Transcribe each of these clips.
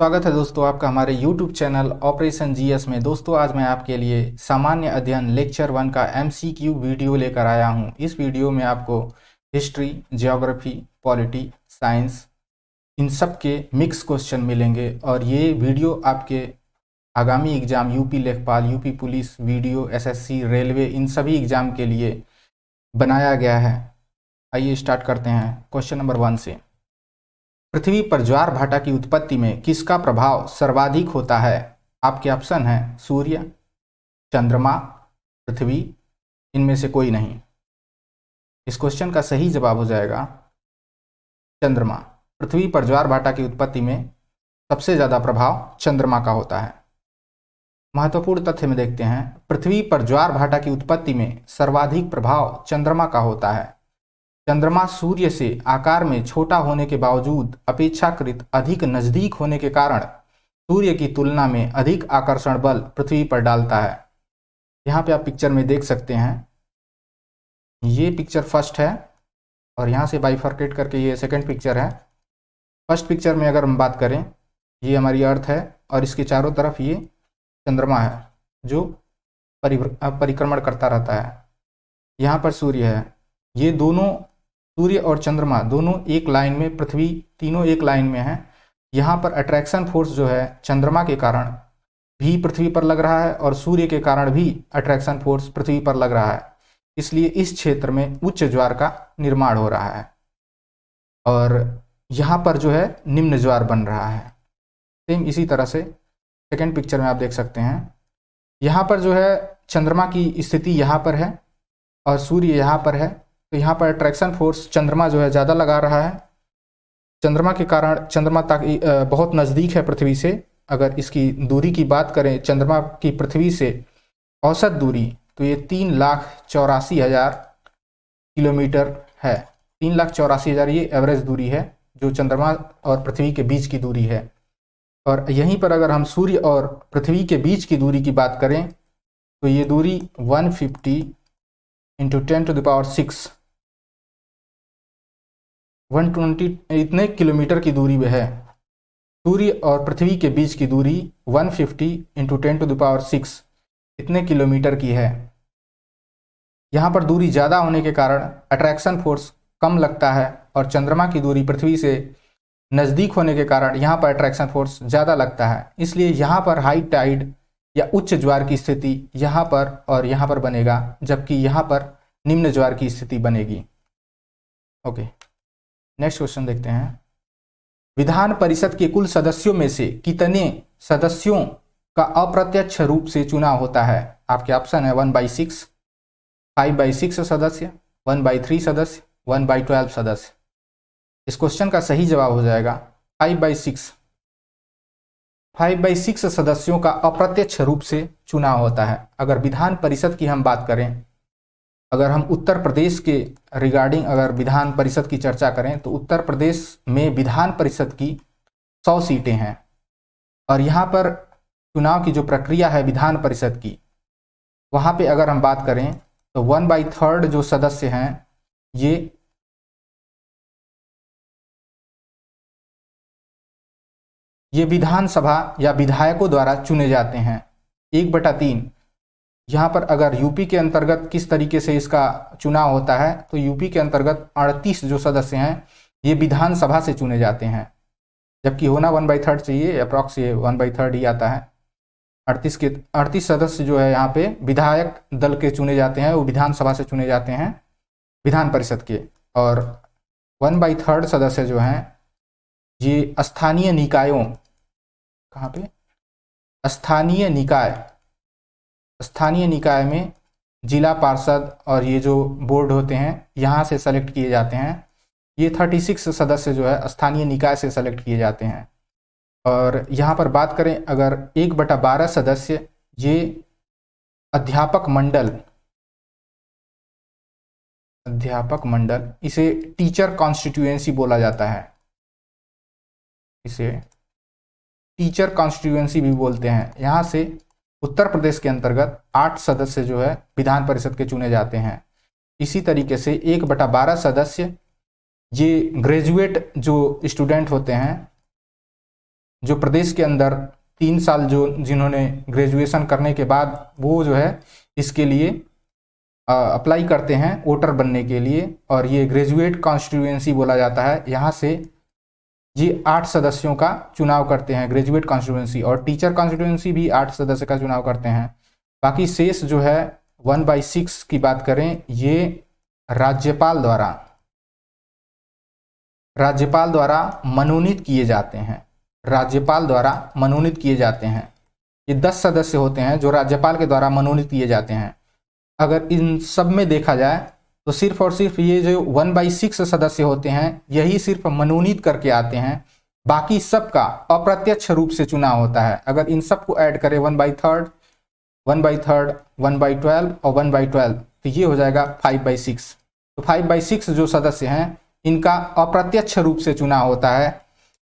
स्वागत है दोस्तों आपका हमारे YouTube चैनल ऑपरेशन जीएस में। दोस्तों आज मैं आपके लिए सामान्य अध्ययन लेक्चर 1 का MCQ वीडियो लेकर आया हूं। इस वीडियो में आपको हिस्ट्री, ज्योग्राफी, पॉलिटी, साइंस इन सब के मिक्स क्वेश्चन मिलेंगे और ये वीडियो आपके आगामी एग्जाम यूपी लेखपाल, UP police, video, SSC, railway इन सभी एग्जाम के लिए बनाया गया है। आइए स्टार्ट करते हैं क्वेश्चन नंबर 1 से। पृथ्वी पर ज्वार भाटा की उत्पत्ति में किसका प्रभाव सर्वाधिक होता है? आपके ऑप्शन हैं सूर्य, चंद्रमा, पृथ्वी, इनमें से कोई नहीं। इस क्वेश्चन का सही जवाब हो जाएगा चंद्रमा। पृथ्वी पर ज्वार भाटा की उत्पत्ति में सबसे ज़्यादा प्रभाव चंद्रमा का होता है। महत्वपूर्ण तथ्य में देखते हैं, पृथ्वी पर ज्वार भाटा की उत्पत्ति में सर्वाधिक प्रभाव चंद्रमा का होता है। चंद्रमा सूर्य से आकार में छोटा होने के बावजूद अपेक्षाकृत अधिक नजदीक होने के कारण सूर्य की तुलना में अधिक आकर्षण बल पृथ्वी पर डालता है। यहाँ पे आप पिक्चर में देख सकते हैं, ये पिक्चर फर्स्ट है और यहाँ से बाइफर्केट करके ये सेकंड पिक्चर है। फर्स्ट पिक्चर में अगर हम बात करें, ये हमारी अर्थ है और इसके चारों तरफ ये चंद्रमा है जो परिक्रमण करता रहता है। यहाँ पर सूर्य है। ये दोनों, सूर्य और चंद्रमा दोनों एक लाइन में, पृथ्वी, तीनों एक लाइन में है। यहाँ पर अट्रैक्शन फोर्स जो है चंद्रमा के कारण भी पृथ्वी पर लग रहा है और सूर्य के कारण भी अट्रैक्शन फोर्स पृथ्वी पर लग रहा है। इसलिए इस क्षेत्र में उच्च ज्वार का निर्माण हो रहा है और यहाँ पर जो है निम्न ज्वार बन रहा है। सेम इसी तरह से सेकेंड पिक्चर में आप देख सकते हैं, यहाँ पर जो है चंद्रमा की स्थिति यहाँ पर है और सूर्य यहाँ पर है, तो यहाँ पर अट्रैक्शन फोर्स चंद्रमा जो है ज़्यादा लगा रहा है। चंद्रमा के कारण चंद्रमा तक बहुत नज़दीक है पृथ्वी से। अगर इसकी दूरी की बात करें, चंद्रमा की पृथ्वी से औसत दूरी, तो ये 3,84,000 किलोमीटर है। 3,84,000 ये एवरेज दूरी है जो चंद्रमा और पृथ्वी के बीच की दूरी है। और यहीं पर अगर हम सूर्य और पृथ्वी के बीच की दूरी की बात करें तो ये दूरी 150 × 10⁶ 120 इतने किलोमीटर की दूरी में है। सूर्य और पृथ्वी के बीच की दूरी 150 × 10⁶ इतने किलोमीटर की है। यहाँ पर दूरी ज़्यादा होने के कारण अट्रैक्शन फोर्स कम लगता है और चंद्रमा की दूरी पृथ्वी से नज़दीक होने के कारण यहाँ पर अट्रैक्शन फोर्स ज़्यादा लगता है। इसलिए यहाँ पर हाई टाइड या उच्च ज्वार की स्थिति यहाँ पर और यहाँ पर बनेगा, जबकि यहाँ पर निम्न ज्वार की स्थिति बनेगी। ओके, नेक्स्ट क्वेश्चन देखते हैं। विधान परिषद के कुल सदस्यों में से कितने सदस्यों का अप्रत्यक्ष रूप से चुनाव होता है? आपके ऑप्शन है 1/6, 5/6 सदस्य, 1/3 सदस्य, 1/12 सदस्य। इस क्वेश्चन का सही जवाब हो जाएगा 5/6। 5/6 सदस्यों का अप्रत्यक्ष रूप से चुनाव होता है। अगर विधान परिषद की हम बात करें, अगर हम उत्तर प्रदेश के रिगार्डिंग अगर विधान परिषद की चर्चा करें तो उत्तर प्रदेश में विधान परिषद की 100 सीटें हैं और यहाँ पर चुनाव की जो प्रक्रिया है विधान परिषद की, वहाँ पे अगर हम बात करें तो 1/3 जो सदस्य हैं ये विधानसभा या विधायकों द्वारा चुने जाते हैं। 1/3 यहाँ पर अगर यूपी के अंतर्गत किस तरीके से इसका चुनाव होता है तो यूपी के अंतर्गत 38 जो सदस्य हैं ये विधानसभा से चुने जाते हैं, जबकि होना 1/3 चाहिए, अप्रॉक्स ये 1/3 ही आता है। 38 सदस्य जो है यहाँ पे विधायक दल के चुने जाते हैं, वो विधानसभा से चुने जाते हैं विधान परिषद के। और 1/3 सदस्य जो हैं ये स्थानीय निकायों, कहाँ पे, स्थानीय निकाय में जिला पार्षद और ये जो बोर्ड होते हैं यहाँ से सेलेक्ट किए जाते हैं। ये 36 सदस्य जो है स्थानीय निकाय से सेलेक्ट किए जाते हैं। और यहाँ पर बात करें अगर 1/12 सदस्य ये अध्यापक मंडल, इसे टीचर कॉन्स्टिट्यूएंसी बोला जाता है, इसे टीचर कॉन्स्टिट्यूएंसी भी बोलते हैं। यहाँ से उत्तर प्रदेश के अंतर्गत 8 सदस्य जो है विधान परिषद के चुने जाते हैं। इसी तरीके से 1/12 सदस्य ये ग्रेजुएट जो स्टूडेंट होते हैं जो प्रदेश के अंदर 3 साल जो जिन्होंने ग्रेजुएशन करने के बाद वो जो है इसके लिए अप्लाई करते हैं वोटर बनने के लिए, और ये ग्रेजुएट कॉन्स्टिट्यूएंसी बोला जाता है। यहाँ से ये 8 सदस्यों का चुनाव करते हैं ग्रेजुएट कॉन्स्टिट्यूएंसी, और टीचर कॉन्स्टिट्यूएंसी भी 8 सदस्य का चुनाव करते हैं। बाकी शेष जो है 1/6 की बात करें, ये राज्यपाल द्वारा मनोनीत किए जाते हैं। राज्यपाल द्वारा मनोनीत किए जाते हैं। ये 10 सदस्य होते हैं जो राज्यपाल के द्वारा मनोनीत किए जाते हैं। अगर इन सब में देखा जाए तो सिर्फ और सिर्फ ये जो 1/6 सदस्य होते हैं यही सिर्फ मनोनीत करके आते हैं, बाकी सबका अप्रत्यक्ष रूप से चुनाव होता है। अगर इन सबको ऐड करें 1/3, 1/3, 1/12 और 1/12 तो ये हो जाएगा 5/6। तो 5/6 जो सदस्य हैं इनका अप्रत्यक्ष रूप से चुनाव होता है,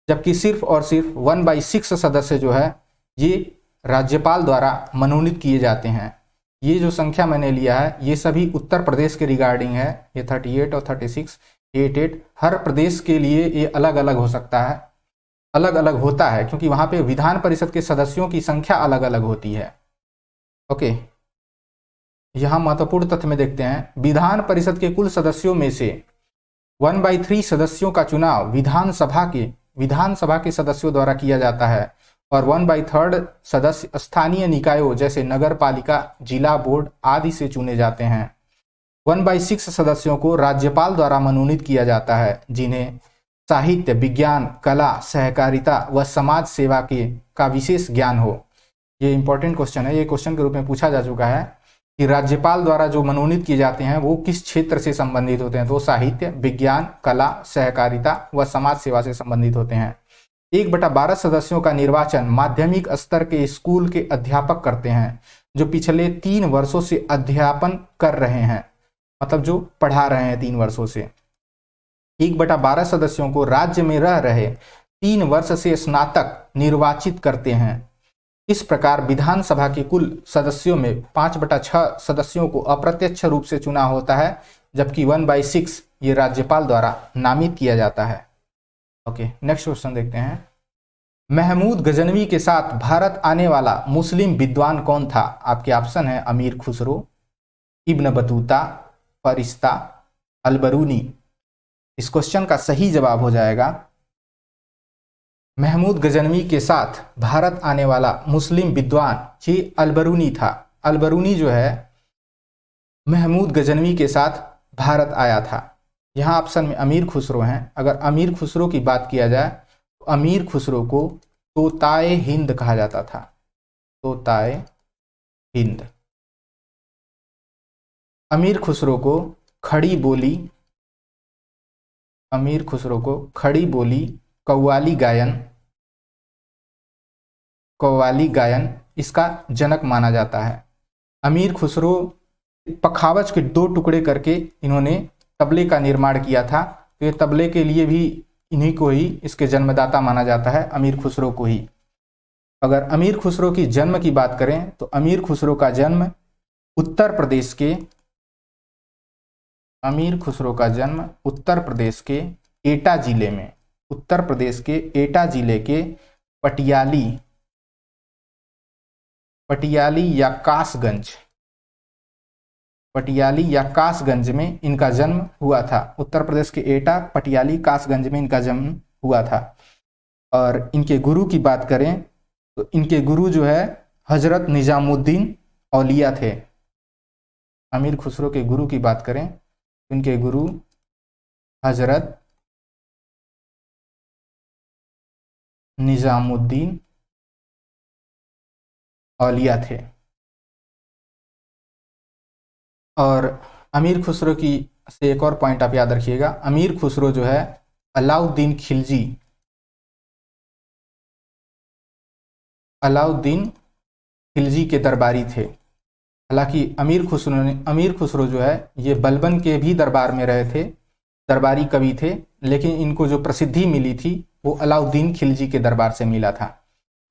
जबकि सिर्फ और सिर्फ 1/6 सदस्य जो है ये राज्यपाल द्वारा मनोनीत किए जाते हैं। ये जो संख्या मैंने लिया है ये सभी उत्तर प्रदेश के रिगार्डिंग है। ये 38 और 36, 88 हर प्रदेश के लिए ये अलग अलग हो सकता है, अलग अलग होता है, क्योंकि वहाँ पे विधान परिषद के सदस्यों की संख्या अलग अलग होती है। ओके, यहाँ महत्वपूर्ण तथ्य में देखते हैं, विधान परिषद के कुल सदस्यों में से 1/3 सदस्यों का चुनाव विधानसभा के सदस्यों द्वारा किया जाता है, और 1/3 सदस्य स्थानीय निकायों जैसे नगर पालिका, जिला बोर्ड आदि से चुने जाते हैं। 1/6 सदस्यों को राज्यपाल द्वारा मनोनीत किया जाता है, जिन्हें साहित्य, विज्ञान, कला, सहकारिता व समाज सेवा का विशेष ज्ञान हो। ये इंपॉर्टेंट क्वेश्चन है, ये क्वेश्चन के रूप में पूछा जा चुका है कि राज्यपाल द्वारा जो मनोनीत किए जाते हैं वो किस क्षेत्र से संबंधित होते हैं। तो साहित्य, विज्ञान, कला, सहकारिता व समाज सेवा से संबंधित होते हैं। 1/12 सदस्यों का निर्वाचन माध्यमिक स्तर के स्कूल के अध्यापक करते हैं, जो पिछले 3 वर्षों से अध्यापन कर रहे हैं, मतलब जो पढ़ा रहे हैं 3 वर्षों से। 1/12 सदस्यों को राज्य में रह रहे 3 वर्ष से स्नातक निर्वाचित करते हैं। इस प्रकार विधानसभा के कुल सदस्यों में 5/6 सदस्यों को अप्रत्यक्ष रूप से चुना होता है, जबकि 1/6 ये राज्यपाल द्वारा नामित किया जाता है। ओके, नेक्स्ट क्वेश्चन देखते हैं। महमूद गजनवी के साथ भारत आने वाला मुस्लिम विद्वान कौन था? आपके ऑप्शन है अमीर खुसरो, इब्न बतूता, फरिश्ता, अलबरूनी। इस क्वेश्चन का सही जवाब हो जाएगा महमूद गजनवी के साथ भारत आने वाला मुस्लिम विद्वान ये अलबरूनी था। अलबरूनी जो है महमूद गजनवी के साथ भारत आया था। यहाँ ऑप्शन में अमीर खुसरो हैं। अगर अमीर खुसरो की बात किया जाए तो अमीर खुसरो को तोताए हिंद कहा जाता था। तोताए हिंद। अमीर खुसरो को खड़ी बोली, कव्वाली गायन इसका जनक माना जाता है। अमीर खुसरो पखावज के 2 टुकड़े करके इन्होंने तबले का निर्माण किया था, तो ये तबले के लिए भी इन्हीं को ही इसके जन्मदाता माना जाता है, अमीर खुसरो को ही। अगर अमीर खुसरो की जन्म की बात करें तो अमीर खुसरो का जन्म उत्तर प्रदेश के एटा जिले में, उत्तर प्रदेश के एटा जिले के पटियाली या कासगंज में इनका जन्म हुआ था। उत्तर प्रदेश के एटा, पटियाली, कासगंज में इनका जन्म हुआ था। और इनके गुरु की बात करें तो इनके गुरु जो है हजरत निजामुद्दीन औलिया थे। अमीर खुसरो के गुरु की बात करें तो इनके गुरु हजरत निजामुद्दीन औलिया थे। और अमीर खुसरो की से एक और पॉइंट आप याद रखिएगा, अमीर खुसरो जो है अलाउद्दीन खिलजी के दरबारी थे। हालांकि अमीर खुसरो जो है ये बलबन के भी दरबार में रहे थे, दरबारी कवि थे, लेकिन इनको जो प्रसिद्धि मिली थी वो अलाउद्दीन खिलजी के दरबार से मिला था।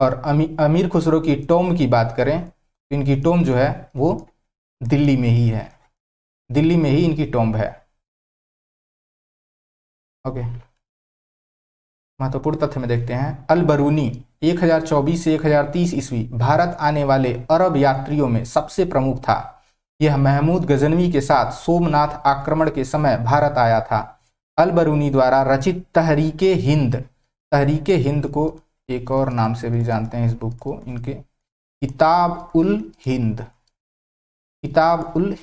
और अमीर खुसरो की टॉम की बात करें तो इनकी टॉम जो है वो दिल्ली में ही है, दिल्ली में ही इनकी टॉम्ब है। ओके। महत्वपूर्ण तथ्य में देखते हैं, अल बरूनी 1024 से 1030 ईस्वी भारत आने वाले अरब यात्रियों में सबसे प्रमुख था। यह महमूद गजनवी के साथ सोमनाथ आक्रमण के समय भारत आया था। अल बरूनी द्वारा रचित तहरीके हिंद को एक और नाम से भी जानते हैं इस बुक को, इनके किताब उल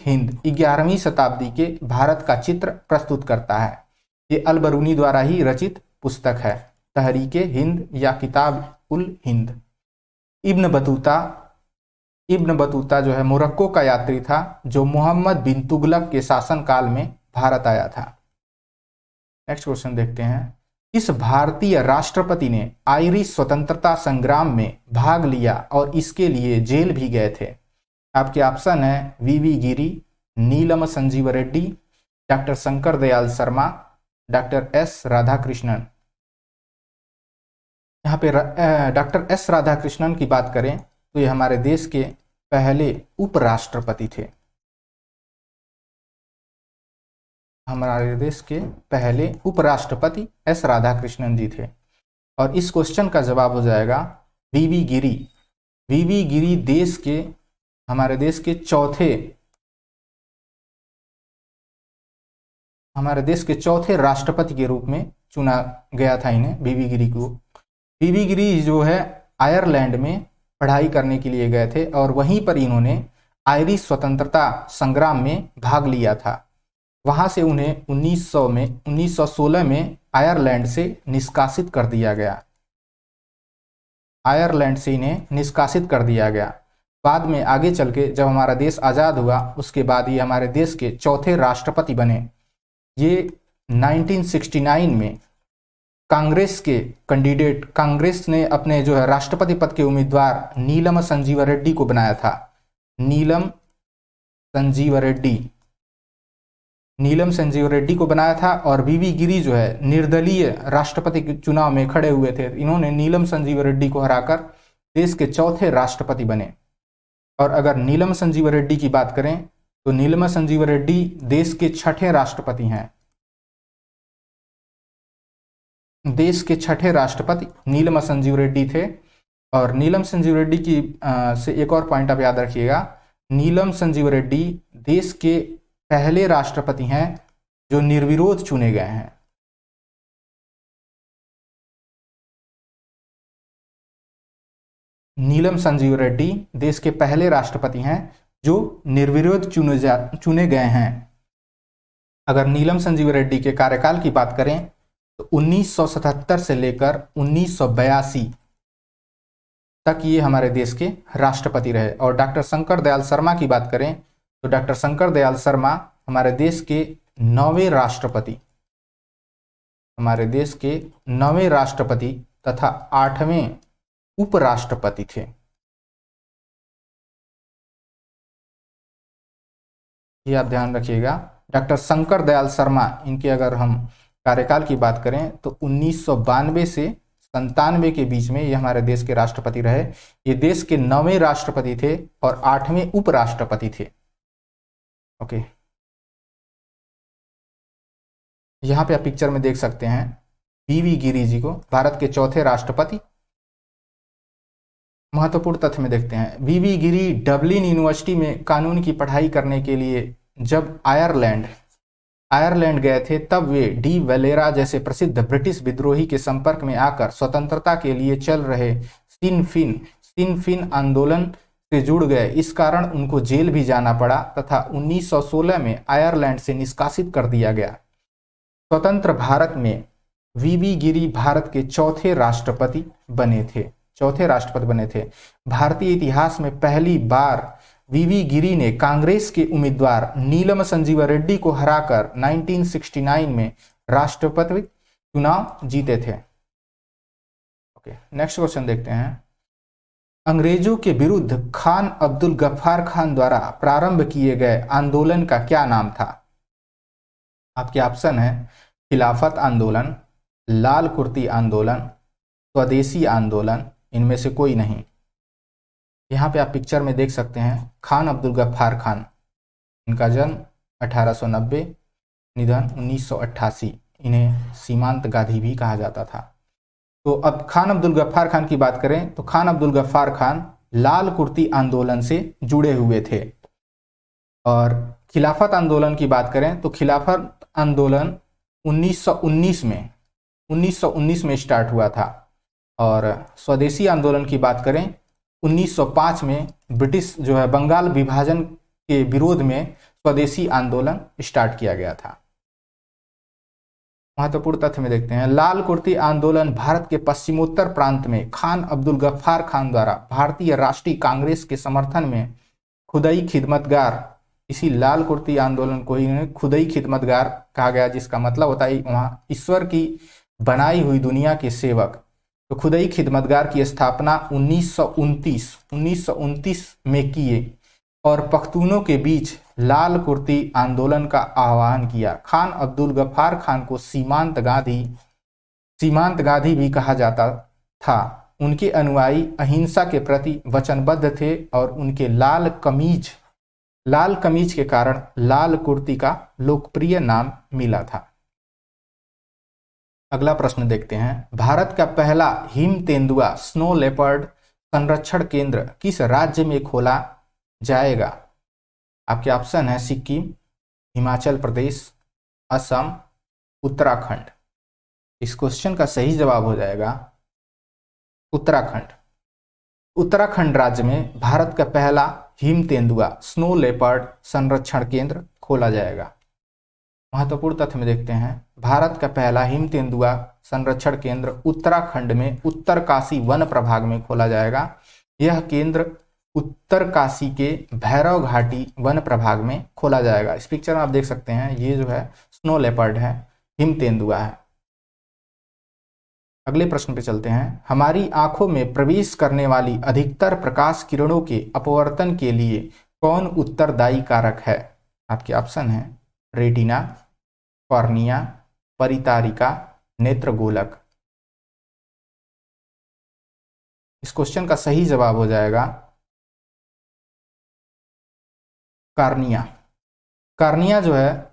हिंद 11वीं शताब्दी के भारत का चित्र प्रस्तुत करता है। ये अल बरूनी द्वारा ही रचित पुस्तक है, तहरीके हिंद या किताब उल हिंद। इब्न बतूता जो है मोरक्को का यात्री था जो मोहम्मद बिन तुगलक के शासनकाल में भारत आया था। नेक्स्ट क्वेश्चन देखते हैं, इस भारतीय राष्ट्रपति ने आयरिश स्वतंत्रता संग्राम में भाग लिया और इसके लिए जेल भी गए थे। आपके ऑप्शन है V V Giri, Neelam Sanjiva Reddy, doctor Shankar Dayal Sharma, doctor S Radhakrishnan. यहाँ पे डॉक्टर एस राधाकृष्णन की बात करें तो ये हमारे देश के पहले उपराष्ट्रपति थे। हमारे देश के पहले उपराष्ट्रपति एस राधाकृष्णन जी थे। और इस क्वेश्चन का जवाब हो जाएगा वीवी गिरी। वीवी गिरी हमारे देश के चौथे राष्ट्रपति के रूप में चुना गया था इन्हें, वीवी गिरी को। वीवी गिरी जो है आयरलैंड में पढ़ाई करने के लिए गए थे और वहीं पर इन्होंने आयरिश स्वतंत्रता संग्राम में भाग लिया था। वहां से उन्हें 1916 में आयरलैंड से निष्कासित कर दिया गया। आयरलैंड से इन्हें निष्कासित कर दिया गया। बाद में आगे चल के जब हमारा देश आज़ाद हुआ उसके बाद ये हमारे देश के चौथे राष्ट्रपति बने। ये 1969 में कांग्रेस ने अपने जो है राष्ट्रपति पद के उम्मीदवार नीलम संजीव रेड्डी को बनाया था। नीलम संजीव रेड्डी को बनाया था और वीवी गिरी जो है निर्दलीय राष्ट्रपति के चुनाव में खड़े हुए थे। इन्होंने नीलम संजीव रेड्डी को हराकर देश के चौथे राष्ट्रपति बने। और अगर नीलम संजीव रेड्डी की बात करें तो नीलम संजीव रेड्डी देश के छठे राष्ट्रपति हैं। देश के छठे राष्ट्रपति नीलम संजीव रेड्डी थे। और नीलम संजीव रेड्डी की से एक और पॉइंट आप याद रखिएगा, नीलम संजीव रेड्डी देश के पहले राष्ट्रपति हैं जो निर्विरोध चुने गए हैं। नीलम संजीव रेड्डी देश के पहले राष्ट्रपति हैं जो निर्विरोध चुने गए हैं। अगर नीलम संजीव रेड्डी के कार्यकाल की बात करें तो 1977 से लेकर 1982 तक ये हमारे देश के राष्ट्रपति रहे। और डॉक्टर शंकर दयाल शर्मा की बात करें तो डॉक्टर शंकर दयाल शर्मा हमारे देश के 9वें राष्ट्रपति तथा 8वें उपराष्ट्रपति थे। ये आप ध्यान रखिएगा। डॉक्टर शंकर दयाल शर्मा, इनके अगर हम कार्यकाल की बात करें तो 1992 से 97 के बीच में ये हमारे देश के राष्ट्रपति रहे। ये देश के 9वें राष्ट्रपति थे और 8वें उपराष्ट्रपति थे। ओके, यहाँ पे आप पिक्चर में देख सकते हैं वीवी गिरी जी को, भारत के चौथे राष्ट्रपति। महत्वपूर्ण तथ्य में देखते हैं, वीवी गिरी डबलिन यूनिवर्सिटी में कानून की पढ़ाई करने के लिए जब आयरलैंड गए थे तब वे डी वलेरा जैसे प्रसिद्ध ब्रिटिश विद्रोही के संपर्क में आकर स्वतंत्रता के लिए चल रहे सिन फिन आंदोलन से जुड़ गए। इस कारण उनको जेल भी जाना पड़ा तथा 1916 में आयरलैंड से निष्कासित कर दिया गया। स्वतंत्र भारत में वीवी गिरी भारत के चौथे राष्ट्रपति बने थे। भारतीय इतिहास में पहली बार वीवी गिरी ने कांग्रेस के उम्मीदवार नीलम संजीव रेड्डी को हराकर 1969 में राष्ट्रपति चुनाव जीते थे। ओके, नेक्स्ट क्वेश्चन देखते हैं। अंग्रेजों के विरुद्ध खान अब्दुल गफ्फार खान द्वारा प्रारंभ किए गए आंदोलन का क्या नाम था? आपके ऑप्शन है खिलाफत आंदोलन, लाल कुर्ती आंदोलन, स्वदेशी आंदोलन, इनमें से कोई नहीं। यहाँ पे आप पिक्चर में देख सकते हैं खान अब्दुल गफ्फार खान, इनका जन्म 1890, निधन 1988। इन्हें सीमांत गांधी भी कहा जाता था। तो अब खान अब्दुल गफ्फार खान की बात करें तो खान अब्दुल गफ्फार खान लाल कुर्ती आंदोलन से जुड़े हुए थे। और खिलाफत आंदोलन की बात करें तो खिलाफत आंदोलन 1919 में स्टार्ट हुआ था। और स्वदेशी आंदोलन की बात करें 1905 में ब्रिटिश जो है बंगाल विभाजन के विरोध में स्वदेशी आंदोलन स्टार्ट किया गया था। महत्वपूर्ण तथ्य में देखते हैं, लाल कुर्ती आंदोलन भारत के पश्चिमोत्तर प्रांत में खान अब्दुल गफ्फार खान द्वारा भारतीय राष्ट्रीय कांग्रेस के समर्थन में खुदाई खिदमतगार, इसी लाल कुर्ती आंदोलन को ही खुदाई खिदमतगार कहा गया, जिसका मतलब होता है वहां ईश्वर की बनाई हुई दुनिया के सेवक। तो खुदाई खिदमतगार की स्थापना 1929 में किए और पख्तूनों के बीच लाल कुर्ती आंदोलन का आह्वान किया। खान अब्दुल गफ्फार खान को सीमांत गांधी भी कहा जाता था। उनके अनुयायी अहिंसा के प्रति वचनबद्ध थे और उनके लाल कमीज के कारण लाल कुर्ती का लोकप्रिय नाम मिला था। अगला प्रश्न देखते हैं, भारत का पहला हिम तेंदुआ स्नो लेपर्ड संरक्षण केंद्र किस राज्य में खोला जाएगा? आपके ऑप्शन है सिक्किम, हिमाचल प्रदेश, असम, उत्तराखंड। इस क्वेश्चन का सही जवाब हो जाएगा उत्तराखंड। उत्तराखंड राज्य में भारत का पहला हिम तेंदुआ स्नो लेपर्ड संरक्षण केंद्र खोला जाएगा। महत्वपूर्ण तथ्य में देखते हैं, भारत का पहला हिम तेंदुआ संरक्षण केंद्र उत्तराखंड में उत्तरकाशी वन प्रभाग में खोला जाएगा। यह केंद्र उत्तरकाशी के भैरव घाटी वन प्रभाग में खोला जाएगा। इस पिक्चर में आप देख सकते हैं, ये जो है स्नो लेपर्ड है, हिम तेंदुआ है। अगले प्रश्न पे चलते हैं, हमारी आंखों में प्रवेश करने वाली अधिकतर प्रकाश किरणों के अपवर्तन के लिए कौन उत्तरदायी कारक है? आपके ऑप्शन है रेटिना, कॉर्निया, परितारिका, नेत्रगोलक। इस क्वेश्चन का सही जवाब हो जाएगा कार्निया। कार्निया जो है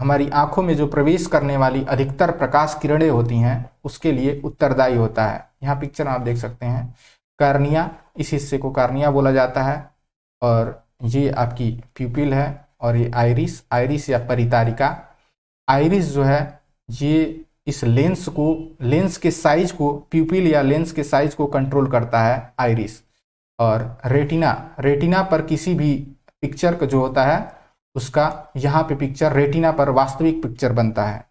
हमारी आंखों में जो प्रवेश करने वाली अधिकतर प्रकाश किरणें होती हैं उसके लिए उत्तरदायी होता है। यहाँ पिक्चर में आप देख सकते हैं कार्निया, इस हिस्से को कार्निया बोला जाता है। और ये आपकी प्यूपिल है और ये आइरिस या परितारिका। आइरिस जो है ये इस लेंस के साइज को, प्यूपिल या लेंस के साइज को कंट्रोल करता है आइरिस। और रेटिना पर किसी भी पिक्चर का जो होता है उसका यहाँ पे पिक्चर रेटिना पर वास्तविक पिक्चर बनता है।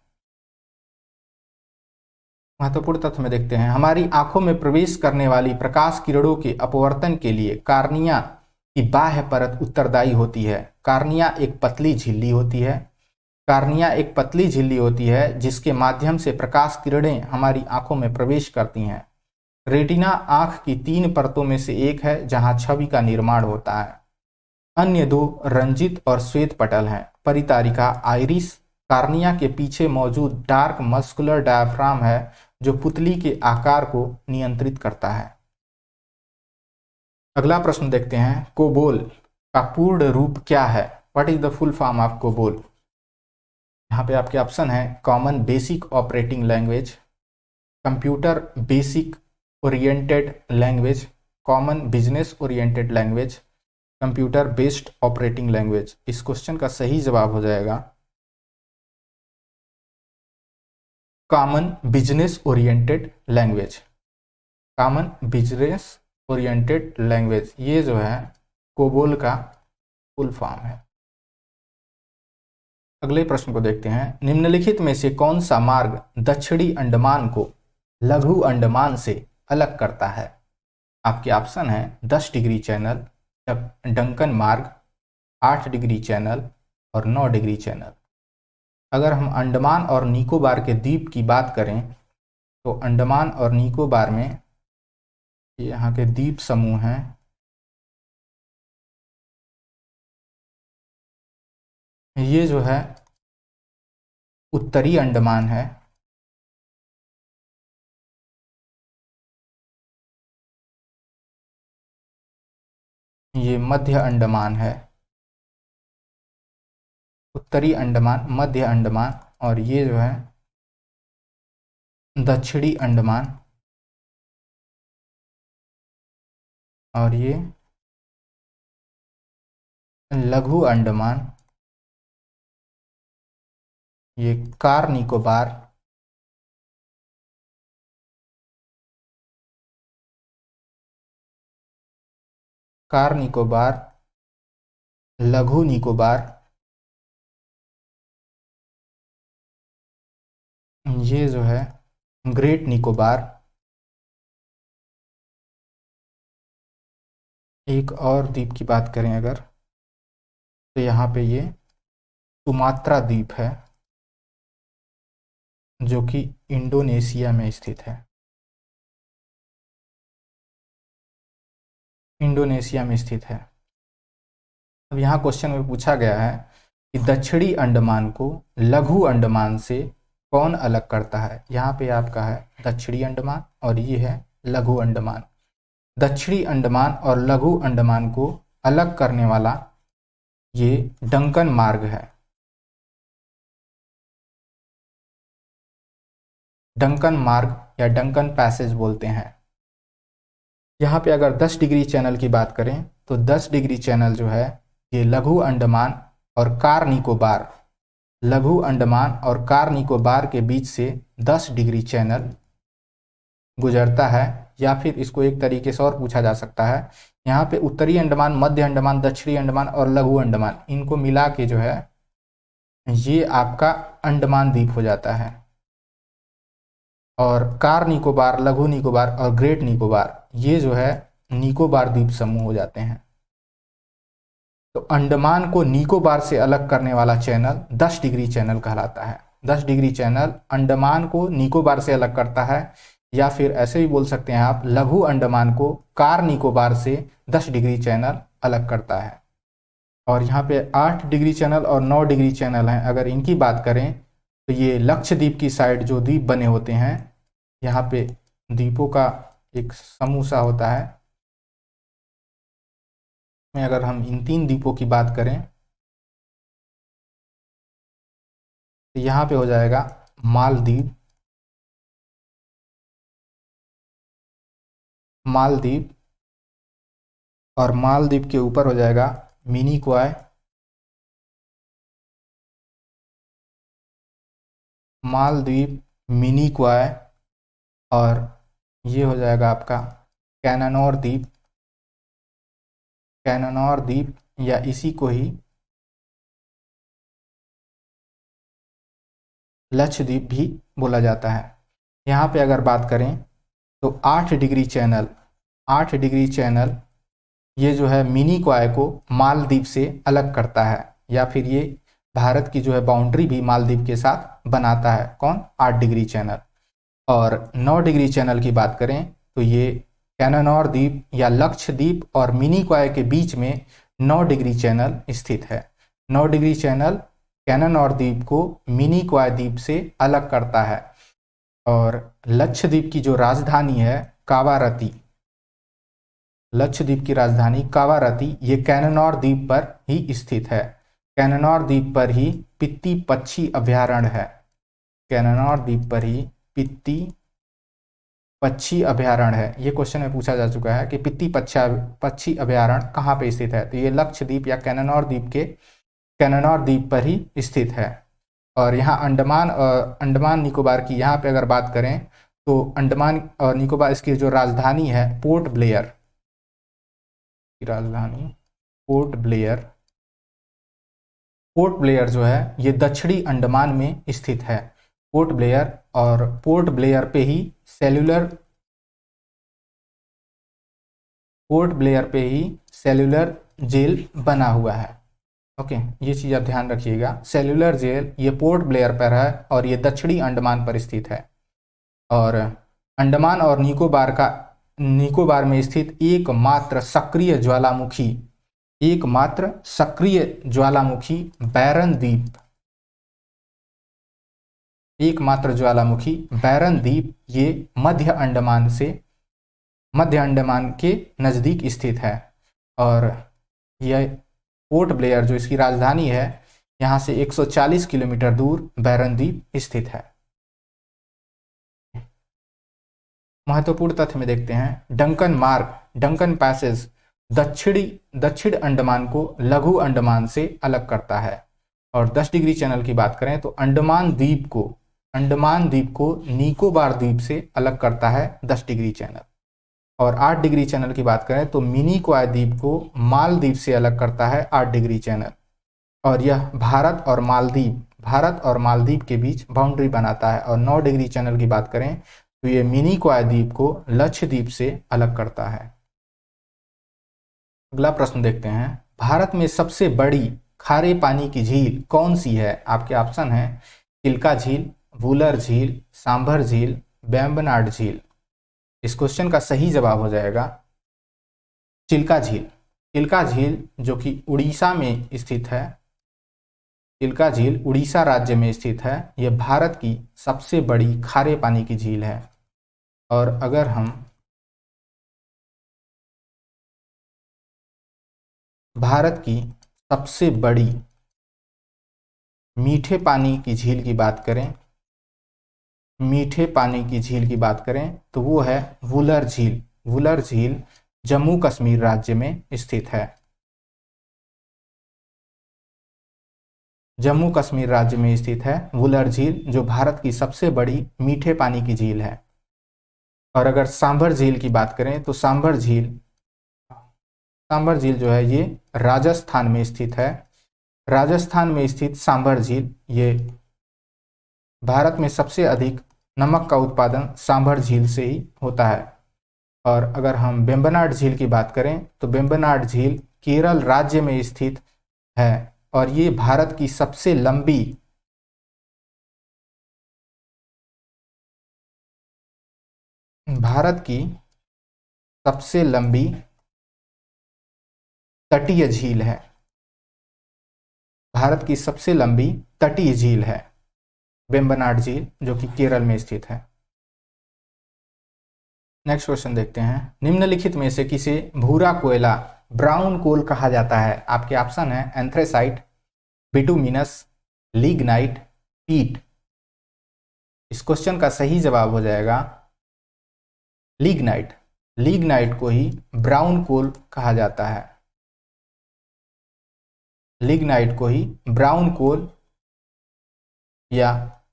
महत्वपूर्ण तथ्य में देखते हैं, हमारी आंखों में प्रवेश करने वाली प्रकाश किरणों के अपवर्तन के लिए कार्निया की बाह्य परत उत्तरदायी होती है। कार्निया एक पतली झिल्ली होती है जिसके माध्यम से प्रकाश किरणें हमारी आंखों में प्रवेश करती हैं। रेटिना आंख की 3 परतों में से एक है जहां छवि का निर्माण होता है। अन्य 2 रंजित और श्वेत पटल हैं। परितारिका आइरिस कार्निया के पीछे मौजूद डार्क मस्कुलर डायफ्राम है जो पुतली के आकार को नियंत्रित करता है। अगला प्रश्न देखते हैं, कोबोल का पूर्ण रूप क्या है? What is the full form of COBOL? यहाँ पे आपके ऑप्शन है common basic operating language, computer basic oriented language, common business oriented language, computer based operating language. इस क्वेश्चन का सही जवाब हो जाएगा common business oriented language. Common business oriented language ये जो है कोबोल का फुल फॉर्म है। अगले प्रश्न को देखते हैं, निम्नलिखित में से कौन सा मार्ग दक्षिणी अंडमान को लघु अंडमान से अलग करता है? आपके ऑप्शन है 10 डिग्री चैनल, डंकन मार्ग, 8 डिग्री चैनल और 9 डिग्री चैनल। अगर हम अंडमान और निकोबार के द्वीप की बात करें तो अंडमान और निकोबार में यहाँ के द्वीप समूह हैं। ये जो है उत्तरी अंडमान है, ये मध्य अंडमान है, उत्तरी अंडमान, मध्य अंडमान, और ये जो है दक्षिणी अंडमान। और ये लघु अंडमान, ये कार निकोबार, कार निकोबार, लघु निकोबार, ये जो है ग्रेट निकोबार, एक और द्वीप की बात करें अगर, तो यहाँ पे ये सुमात्रा द्वीप है जो कि इंडोनेशिया में स्थित है, इंडोनेशिया में स्थित है। अब यहाँ क्वेश्चन में पूछा गया है कि दक्षिणी अंडमान को लघु अंडमान से कौन अलग करता है। यहाँ पे आपका है दक्षिणी अंडमान और ये है लघु अंडमान। दक्षिणी अंडमान और लघु अंडमान को अलग करने वाला ये डंकन मार्ग है, डंकन मार्ग या डंकन पैसेज बोलते हैं। यहाँ पे अगर 10 डिग्री चैनल की बात करें तो 10 डिग्री चैनल जो है ये लघु अंडमान और कार निकोबार, लघु अंडमान और कार निकोबार के बीच से 10 डिग्री चैनल गुजरता है। या फिर इसको एक तरीके से और पूछा जा सकता है, यहाँ पे उत्तरी अंडमान, मध्य अंडमान, दक्षिणी अंडमान और लघु अंडमान, इनको मिला के जो है ये आपका अंडमान द्वीप हो जाता है। और कार निकोबार, लघु निकोबार और ग्रेट निकोबार, ये जो है निकोबार द्वीप समूह हो जाते हैं। तो अंडमान को निकोबार से अलग करने वाला चैनल 10 डिग्री चैनल कहलाता है। 10 डिग्री चैनल अंडमान को निकोबार से अलग करता है, या फिर ऐसे भी बोल सकते हैं आप, लघु अंडमान को कार निकोबार से 10 डिग्री चैनल अलग करता है। और यहाँ पे 8 डिग्री चैनल और 9 डिग्री चैनल हैं। अगर इनकी बात करें तो ये लक्षद्वीप की साइड जो द्वीप बने होते हैं, यहाँ पे द्वीपों का एक समूह सा होता है, में अगर हम इन 3 द्वीपों की बात करें तो यहाँ पे हो जाएगा मालदीव, मालदीव, और मालदीव के ऊपर हो जाएगा मिनिकॉय, मालदीव, मिनिकॉय, और ये हो जाएगा आपका कैननौर द्वीप, कैननौर द्वीप, या इसी को ही लक्षद्वीप भी बोला जाता है। यहाँ पे अगर बात करें तो 8 डिग्री चैनल, 8 डिग्री चैनल ये जो है मिनिकॉय को मालदीव से अलग करता है, या फिर ये भारत की जो है बाउंड्री भी मालदीव के साथ बनाता है। कौन? 8 डिग्री चैनल। और 9 डिग्री चैनल की बात करें तो ये कैननौर द्वीप या लक्षद्वीप और मिनिकॉय के बीच में 9 डिग्री चैनल स्थित है। 9 डिग्री चैनल कैननौर द्वीप को मिनिकॉय द्वीप से अलग करता है। और लक्षद्वीप की जो राजधानी है कावारती, लक्षद्वीप की राजधानी कावारती, ये कैननौर द्वीप पर ही स्थित है। कैननौर द्वीप पर ही पित्ती पक्षी अभयारण्य है, कैननौर द्वीप पर ही पित्ती पक्षी अभयारण्य है। ये क्वेश्चन में पूछा जा चुका है कि पित्ती पक्षी अभयारण्य कहाँ पे स्थित है, तो ये लक्षद्वीप या कैननौर द्वीप के कैननौर द्वीप पर ही स्थित है। और यहाँ अंडमान निकोबार की यहाँ पे अगर बात करें तो अंडमान और निकोबार, इसकी जो राजधानी है पोर्ट ब्लेयर की राजधानी, पोर्ट ब्लेयर, पोर्ट ब्लेयर जो है ये दक्षिणी अंडमान में स्थित है, पोर्ट ब्लेयर। और पोर्ट ब्लेयर पे ही पोर्ट ब्लेयर पे ही सेल्यूलर जेल बना हुआ है। ओके, ये चीज़ आप ध्यान रखिएगा, सेल्यूलर जेल ये पोर्ट ब्लेयर पर है और ये दक्षिणी अंडमान पर स्थित है। और अंडमान और निकोबार में स्थित एकमात्र सक्रिय ज्वालामुखी बैरन द्वीप, एकमात्र ज्वालामुखी बैरन द्वीप, ये मध्य अंडमान के नज़दीक स्थित है। और यह पोर्ट ब्लेयर जो इसकी राजधानी है, यहाँ से 140 किलोमीटर दूर बैरन द्वीप स्थित है। महत्वपूर्ण तथ्य में देखते हैं, डंकन मार्ग डंकन पैसेज दक्षिण अंडमान को लघु अंडमान से अलग करता है। और 10 डिग्री चैनल की बात करें तो अंडमान द्वीप को निकोबार द्वीप से अलग करता है 10 डिग्री चैनल। और 8 डिग्री चैनल की बात करें तो मिनी क्वाय द्वीप को मालदीव से अलग करता है 8 डिग्री चैनल। और यह भारत और मालदीव के बीच बाउंड्री बनाता है। और 9 डिग्री चैनल की बात करें तो ये मिनी क्वाय द्वीप को लक्षद्वीप से अलग करता है। अगला प्रश्न देखते हैं, भारत में सबसे बड़ी खारे पानी की झील कौन सी है? आपके ऑप्शन है चिल्का झील, वुलर झील, सांभर झील, वेम्बनाड झील। इस क्वेश्चन का सही जवाब हो जाएगा चिल्का झील। चिल्का झील जो कि उड़ीसा में स्थित है, चिल्का झील उड़ीसा राज्य में स्थित है। यह भारत की सबसे बड़ी खारे पानी की झील है। और अगर हम भारत की सबसे बड़ी मीठे पानी की झील की बात करें, तो वो है वुलर झील। वुलर झील जम्मू कश्मीर राज्य में स्थित है। जम्मू कश्मीर राज्य में स्थित है वुलर झील, जो भारत की सबसे बड़ी मीठे पानी की झील है। और अगर सांभर झील की बात करें तो सांभर झील जो है ये राजस्थान में स्थित है। राजस्थान में स्थित सांभर झील, ये भारत में सबसे अधिक नमक का उत्पादन सांभर झील से ही होता है। और अगर हम वेम्बनाड झील की बात करें तो वेम्बनाड झील केरल राज्य में स्थित है। और ये भारत की सबसे लंबी तटीय झील है। भारत की सबसे लंबी तटीय झील है वेम्बनाड झील, जो कि केरल में स्थित है। नेक्स्ट क्वेश्चन देखते हैं, निम्नलिखित में से किसे भूरा कोयला ब्राउन कोल कहा जाता है? आपके ऑप्शन है एंथ्रेसाइट, बिटुमिनस, लिग्नाइट, पीट। इस क्वेश्चन का सही जवाब हो जाएगा लिग्नाइट। लिग्नाइट को ही ब्राउन कोल कहा जाता है। लिग्नाइट को ही ब्राउन कोल या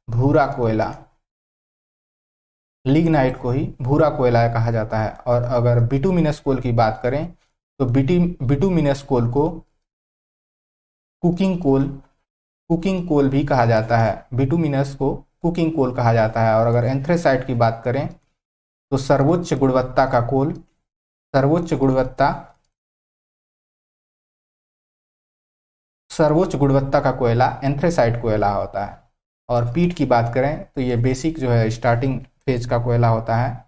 भूरा कोयला, लिग्नाइट को ही भूरा कोयला कहा जाता है। और अगर बिटुमिनस कोल की बात करें तो बिटुमिनस कोल को कुकिंग कोल भी कहा जाता है। बिटुमिनस को कुकिंग कोल कहा जाता है। और अगर एंथ्रेसाइट की बात करें तो सर्वोच्च गुणवत्ता का कोयला एंथ्रेसाइट कोयला होता है। और पीट की बात करें तो ये बेसिक जो है स्टार्टिंग फेज का कोयला होता है।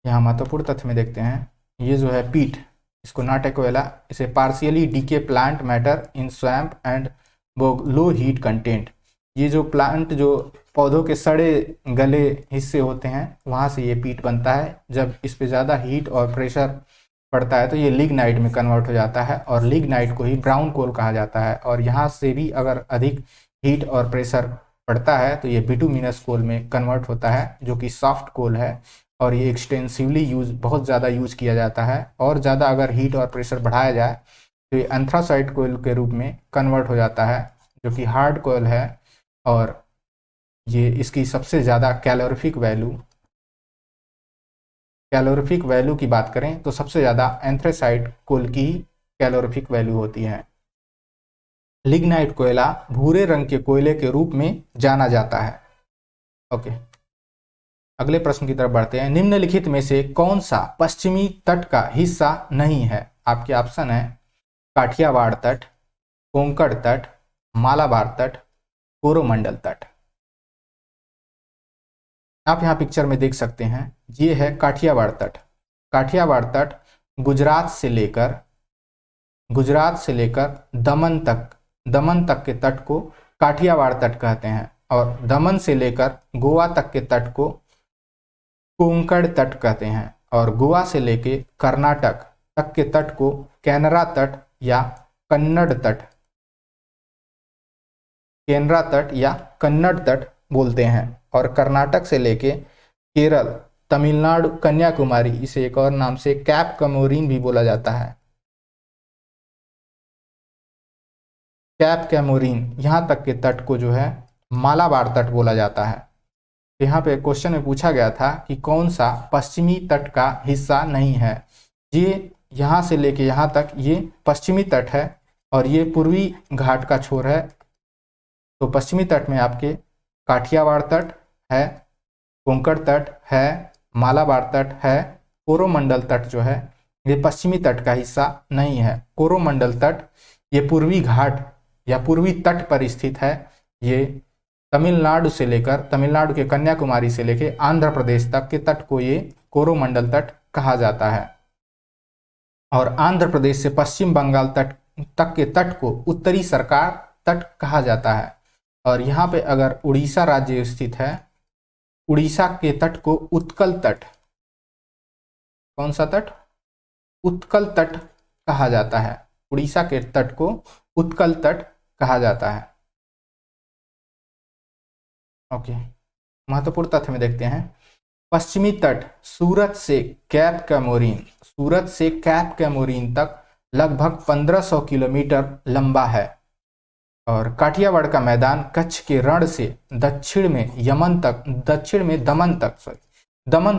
यहाँ महत्वपूर्ण तथ्य में देखते हैं, ये जो है पीट, इसको नॉट ए कोयला, इसे partially decay plant matter in swamp and low heat content. ये जो प्लांट जो पौधों के सड़े गले हिस्से होते हैं वहाँ से ये पीट बनता है। जब इस पे ज़्यादा हीट और प्रेशर पड़ता है तो ये लिग्नाइट में कन्वर्ट हो जाता है। और लिग्नाइट को ही ब्राउन कोल कहा जाता है। और यहाँ से भी अगर अधिक हीट और प्रेशर पड़ता है तो ये बिटुमिनस कोल में कन्वर्ट होता है, जो कि सॉफ्ट कोल है। और ये एक्सटेंसिवली बहुत ज़्यादा यूज किया जाता है। और ज़्यादा अगर हीट और प्रेशर बढ़ाया जाए तो ये एंथ्रासाइट कोयल के रूप में कन्वर्ट हो जाता है, जो कि हार्ड कोयल है। और ये इसकी सबसे ज़्यादा कैलोरीफिक वैल्यू की बात करें तो सबसे ज़्यादा एंथ्रासाइट कोयल की कैलोरीफिक वैल्यू होती है। लिग्नाइट कोयला भूरे रंग के कोयले के रूप में जाना जाता है। ओके, अगले प्रश्न की तरफ बढ़ते हैं, निम्नलिखित में से कौन सा पश्चिमी तट का हिस्सा नहीं है? आपके ऑप्शन है काठियावाड़ तट, कोंकण तट, मालाबार तट, कोरोमंडल तट। आप यहाँ पिक्चर में देख सकते हैं, ये है काठियावाड़ तट। काठियावाड़ तट गुजरात से लेकर दमन तक के तट को काठियावाड़ तट कहते हैं। और दमन से लेकर गोवा तक के तट को कोंकण तट कहते हैं। और गोवा से लेके कर्नाटक तक के तट को केनरा तट या कन्नड़ तट बोलते हैं। और कर्नाटक से लेके केरल तमिलनाडु कन्याकुमारी, इसे एक और नाम से कैप कमोरिन भी बोला जाता है। कैप कैमोरिन, यहाँ तक के तट को जो है मालाबार तट बोला जाता है। यहाँ पे क्वेश्चन में पूछा गया था कि कौन सा पश्चिमी तट का हिस्सा नहीं है। ये यहाँ से लेके यहाँ तक ये पश्चिमी तट है और ये पूर्वी घाट का छोर है। तो पश्चिमी तट में आपके काठियावाड़ तट है, कोंकण तट है, मालाबार तट है, कोरोमंडल तट जो है ये पश्चिमी तट का हिस्सा नहीं है। कोरोमंडल तट ये पूर्वी घाट या पूर्वी तट पर स्थित है। ये तमिलनाडु से लेकर, तमिलनाडु के कन्याकुमारी से लेकर आंध्र प्रदेश तक के तट को ये कोरोमंडल तट कहा जाता है। और आंध्र प्रदेश से पश्चिम बंगाल तट तक के तट को उत्तरी सरकार तट कहा जाता है। और यहाँ पे अगर उड़ीसा राज्य स्थित है, उड़ीसा के तट को उत्कल तट, कौन सा तट? उत्कल तट कहा जाता है। उड़ीसा के तट को उत्कल तट कहा जाता है। ओके, महत्वपूर्ण तथ्य में देखते हैं। पश्चिमी तट सूरत से कैप कैमोरिन, सूरत से कैप कैमोरिन तक लगभग 1500 किलोमीटर लंबा है। और काठियावाड़ का मैदान कच्छ के रण से दक्षिण में यमन तक, दक्षिण में दमन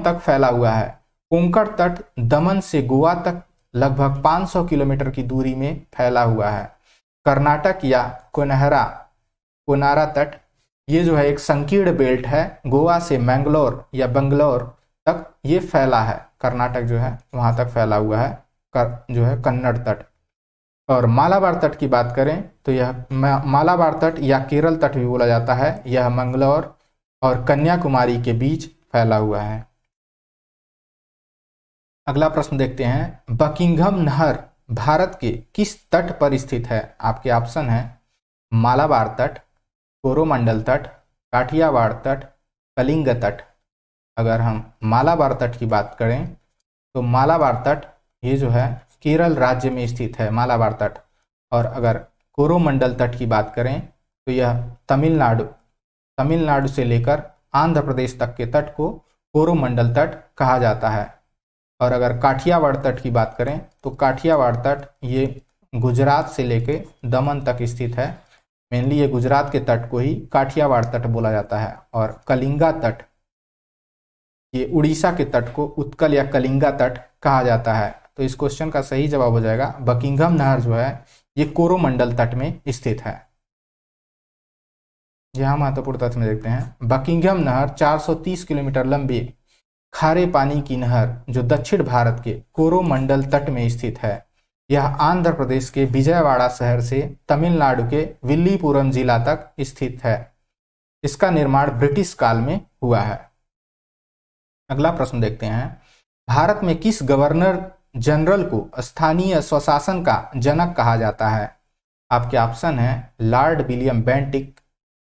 तक फैला हुआ है। कोंकण तट दमन से गोवा तक लगभग 500 किलोमीटर की दूरी में फैला हुआ है। कर्नाटक या कोनारा तट, ये जो है एक संकीर्ण बेल्ट है, गोवा से मैंगलोर या बंगलोर तक ये फैला है। कर्नाटक जो है वहां तक फैला हुआ है जो है कन्नड़ तट। और मालाबार तट की बात करें तो यह मालाबार तट या केरल तट भी बोला जाता है। यह मंगलौर और कन्याकुमारी के बीच फैला हुआ है। अगला प्रश्न देखते हैं। बकिंघम नहर भारत के किस तट पर स्थित है? आपके ऑप्शन है मालाबार तट, कोरोमंडल तट, काठियावाड़ तट, कलिंग तट। अगर हम मालाबार तट की बात करें तो मालाबार तट ये जो है केरल राज्य में स्थित है, मालाबार तट। और अगर कोरोमंडल तट की बात करें तो यह तमिलनाडु से लेकर आंध्र प्रदेश तक के तट को कोरोमंडल तट कहा जाता है। और अगर काठियावाड़ तट की बात करें तो काठियावाड़ तट ये गुजरात से लेके दमन तक स्थित है। मेनली ये गुजरात के तट को ही काठियावाड़ तट बोला जाता है। और कलिंगा तट ये उड़ीसा के तट को उत्कल या कलिंगा तट कहा जाता है। तो इस क्वेश्चन का सही जवाब हो जाएगा बकिंघम नहर जो है ये कोरोमंडल तट में स्थित है। यहां महत्वपूर्ण तथ्य में देखते हैं। बकिंघम नहर 430 किलोमीटर लंबी खारे पानी की नहर जो दक्षिण भारत के कोरोमंडल तट में स्थित है। यह आंध्र प्रदेश के विजयवाड़ा शहर से तमिलनाडु के विल्लीपुरम जिला तक स्थित है। इसका निर्माण ब्रिटिश काल में हुआ है। अगला प्रश्न देखते हैं। भारत में किस गवर्नर जनरल को स्थानीय स्वशासन का जनक कहा जाता है? आपके ऑप्शन है Lord William Bentinck,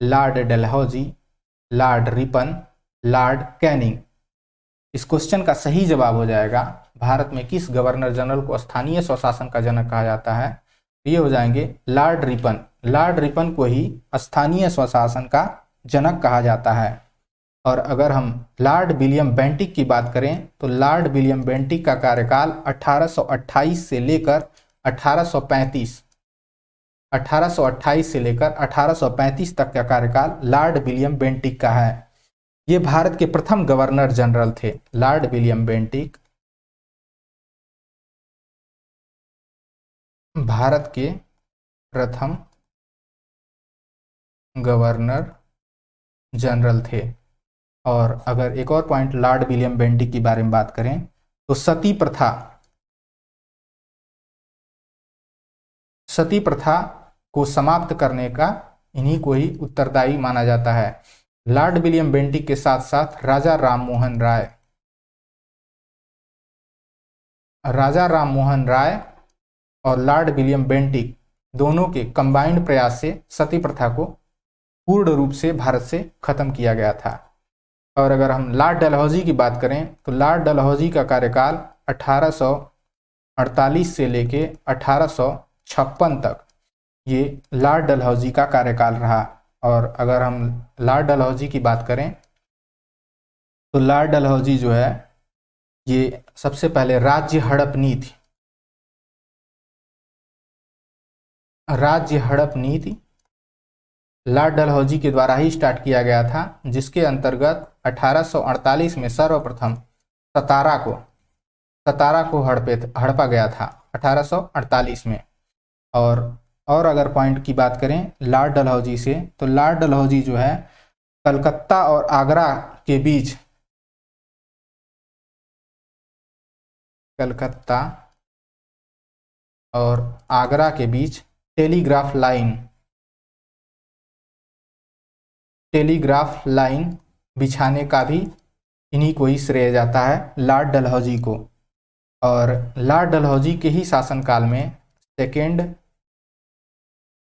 Lord Dalhousie, Lord Ripon, Lord Canning. इस क्वेश्चन का सही जवाब हो जाएगा भारत में किस गवर्नर जनरल को स्थानीय स्वशासन का जनक कहा जाता है? ये हो जाएंगे लॉर्ड रिपन। लॉर्ड रिपन को ही स्थानीय स्वशासन का जनक कहा जाता है। और अगर हम लॉर्ड विलियम बेंटिक की बात करें तो लॉर्ड विलियम बेंटिक का कार्यकाल 1828 से लेकर 1835 तक का कार्यकाल लॉर्ड विलियम बेंटिक का है। ये भारत के प्रथम गवर्नर जनरल थे। लॉर्ड विलियम बेंटिक भारत के प्रथम गवर्नर जनरल थे। और अगर एक और पॉइंट लॉर्ड विलियम बेंटिक के बारे में बात करें तो सती प्रथा को समाप्त करने का इन्हीं को ही उत्तरदायी माना जाता है। लॉर्ड विलियम बेंटिक के साथ साथ राजा राम मोहन राय और लॉर्ड विलियम बेंटिक दोनों के कंबाइंड प्रयास से सती प्रथा को पूर्ण रूप से भारत से खत्म किया गया था। और अगर हम लॉर्ड डलहौजी की बात करें तो लॉर्ड डलहौजी का कार्यकाल 1848 से लेके 1856 तक ये लॉर्ड डलहौजी का कार्यकाल रहा। और अगर हम लॉर्ड डलहौजी की बात करें तो लॉर्ड डलहौजी जो है ये सबसे पहले राज्य हड़प नीति, राज्य हड़प नीति लॉर्ड डलहौजी के द्वारा ही स्टार्ट किया गया था, जिसके अंतर्गत 1848 में सर्वप्रथम सतारा को हड़पा गया था 1848 में। और अगर पॉइंट की बात करें लॉर्ड डलहौजी से, तो लॉर्ड डलहौजी जो है कलकत्ता और आगरा के बीच, कलकत्ता और आगरा के बीच टेलीग्राफ लाइन बिछाने का भी इन्हीं को ही श्रेय जाता है, लॉर्ड डलहौजी को। और लॉर्ड डलहौजी के ही शासनकाल में सेकेंड